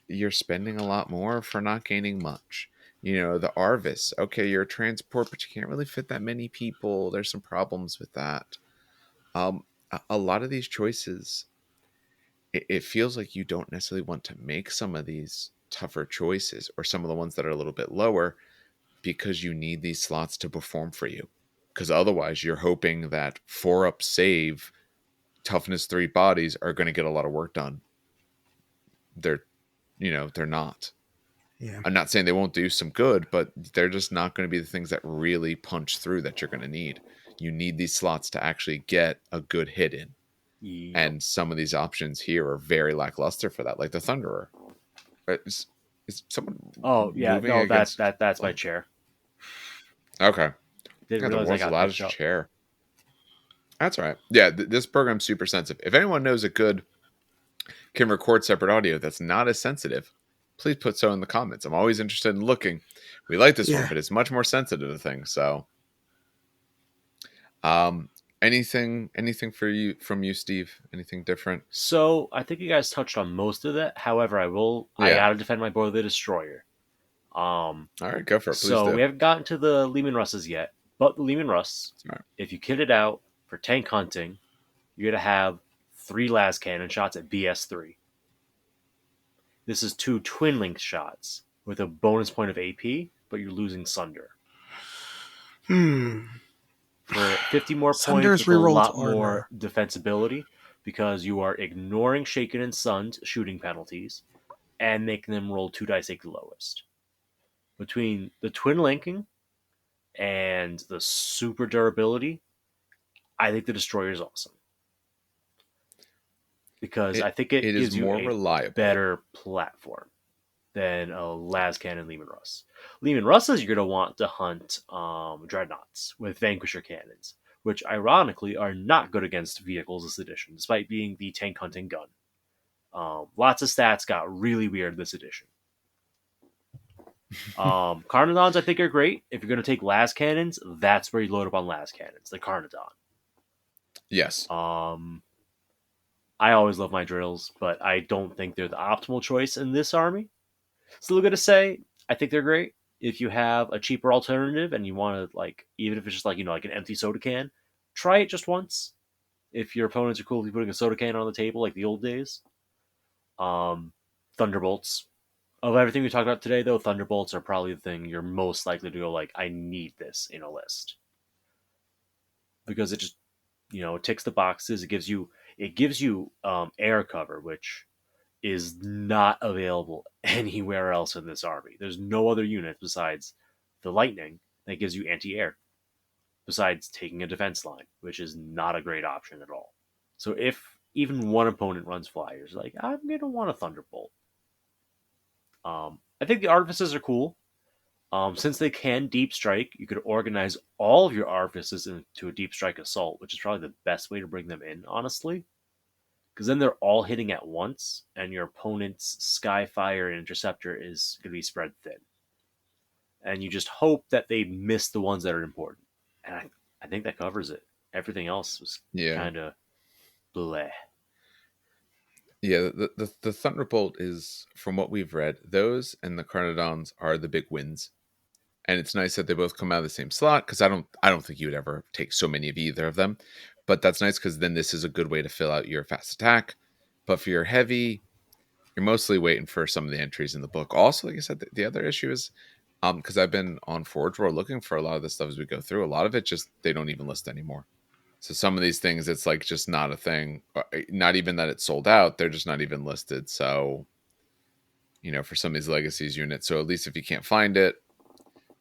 you're spending a lot more for not gaining much. The Arvus, okay, you're a transport, but you can't really fit that many people. There's some problems with that. A lot of these choices, it feels like you don't necessarily want to make some of these tougher choices or some of the ones that are a little bit lower because you need these slots to perform for you. Because otherwise, you're hoping that 4-up save, toughness 3 bodies are going to get a lot of work done. They're not. Yeah. I'm not saying they won't do some good, but they're just not going to be the things that really punch through that you're going to need. You need these slots to actually get a good hit in. Yep. And some of these options here are very lackluster for that, like the Thunderer. Is someone moving no, against... that's my chair. Okay. Didn't Yeah, the realize I world's got loudest picked up. chair. That's all right. Yeah, this program's super sensitive. If anyone knows a good can record separate audio that's not as sensitive, please put so in the comments. I'm always interested in looking. We like this one, but it's much more sensitive to things. So, anything from you, Steve? Anything different? So I think you guys touched on most of that. However, I gotta defend my boy, the Destroyer. All right, go for it. Please So do. we haven't gotten to the Lehman Russes yet, but the Lehman Russ, if you kit it out for tank hunting, you're gonna have 3 las cannon shots at BS3. This is 2 twin link shots with a bonus point of AP, but you're losing Sunder. For 50 more Sunder's points with a lot rerolls more defensibility, because you are ignoring Shaken and Sun's shooting penalties and making them roll 2 dice take the lowest. Between the twin linking and the super durability, I think the Destroyer is awesome. Because I think it gives you more a reliable, better platform than a las cannon Lehman Russ. Lehman Russes, you're going to want to hunt dreadnoughts with Vanquisher cannons, which ironically are not good against vehicles this edition, despite being the tank hunting gun. Lots of stats got really weird this edition. Carnodons, I think, are great. If you're going to take las cannons, that's where you load up on las cannons, the Carnodon. Yes. I always love my drills, but I don't think they're the optimal choice in this army. Still going to say, I think they're great. If you have a cheaper alternative and you want to, even if it's just like an empty soda can, try it just once. If your opponents are cool with you putting a soda can on the table like the old days. Thunderbolts. Of everything we talked about today, though, Thunderbolts are probably the thing you're most likely to go I need this in a list. Because it just, it ticks the boxes. It gives you air cover, which is not available anywhere else in this army. There's no other unit besides the Lightning that gives you anti-air, besides taking a defense line, which is not a great option at all. So if even one opponent runs flyers, I'm going to want a Thunderbolt. I think the Artifices are cool. Since they can deep strike, you could organize all of your Artifices into a deep strike assault, which is probably the best way to bring them in, honestly. Because then they're all hitting at once, and your opponent's Skyfire and Interceptor is going to be spread thin. And you just hope that they miss the ones that are important. And I think that covers it. Everything else was kind of bleh. Yeah, the Thunderbolt is, from what we've read, those and the Carnodons are the big wins. And it's nice that they both come out of the same slot, because I don't think you would ever take so many of either of them. But that's nice, because then this is a good way to fill out your fast attack. But for your heavy, you're mostly waiting for some of the entries in the book. Also, like I said, the other issue is, because I've been on Forge World looking for a lot of this stuff as we go through. A lot of it just, they don't even list anymore. So some of these things, it's just not a thing. Not even that it's sold out. They're just not even listed. So, for some of these legacies units. So at least if you can't find it,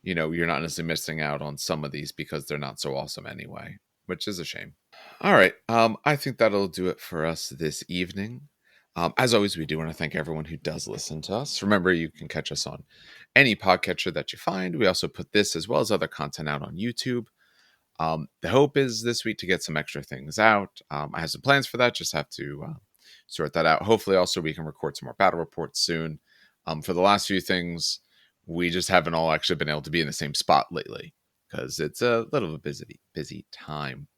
you're not necessarily missing out on some of these because they're not so awesome anyway, which is a shame. All right. I think that'll do it for us this evening. As always, we do want to thank everyone who does listen to us. Remember, you can catch us on any podcatcher that you find. We also put this as well as other content out on YouTube. The hope is this week to get some extra things out. I have some plans for that. Just have to sort that out. Hopefully, also, we can record some more battle reports soon. For the last few things, we just haven't all actually been able to be in the same spot lately because it's a little bit busy time.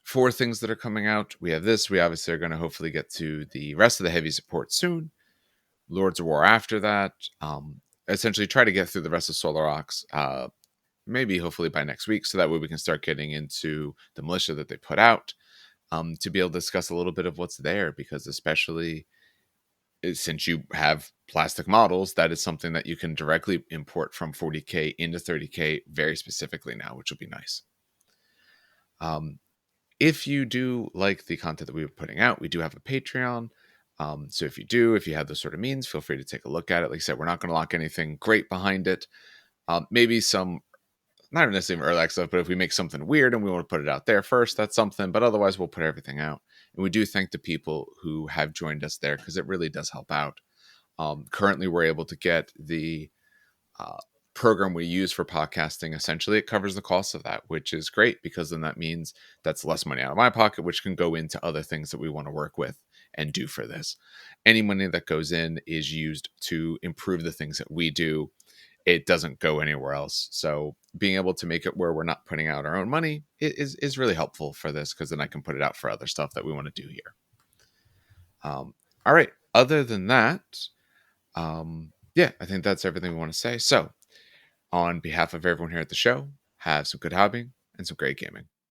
For things that are coming out, we have this. We obviously are going to hopefully get to the rest of the heavy support soon. Lords of War after that. Essentially try to get through the rest of Solar Aux, maybe hopefully by next week, so that way we can start getting into the militia that they put out, to be able to discuss a little bit of what's there, because especially since you have plastic models, that is something that you can directly import from 40K into 30K very specifically now, which will be nice. If you do like the content that we were putting out, we do have a Patreon. So if you have those sort of means, feel free to take a look at it. Like I said, we're not going to lock anything great behind it. Maybe some, not necessarily early access stuff, but if we make something weird and we want to put it out there first, that's something. But otherwise, we'll put everything out. And we do thank the people who have joined us there, because it really does help out. Currently, we're able to get the program we use for podcasting. Essentially, it covers the cost of that, which is great, because then that means that's less money out of my pocket, which can go into other things that we want to work with and do for this. Any money that goes in is used to improve the things that we do. It doesn't go anywhere else. So being able to make it where we're not putting out our own money is really helpful for this, because then I can put it out for other stuff that we want to do here. All right. Other than that, I think that's everything we want to say. So on behalf of everyone here at the show, have some good hobbying and some great gaming.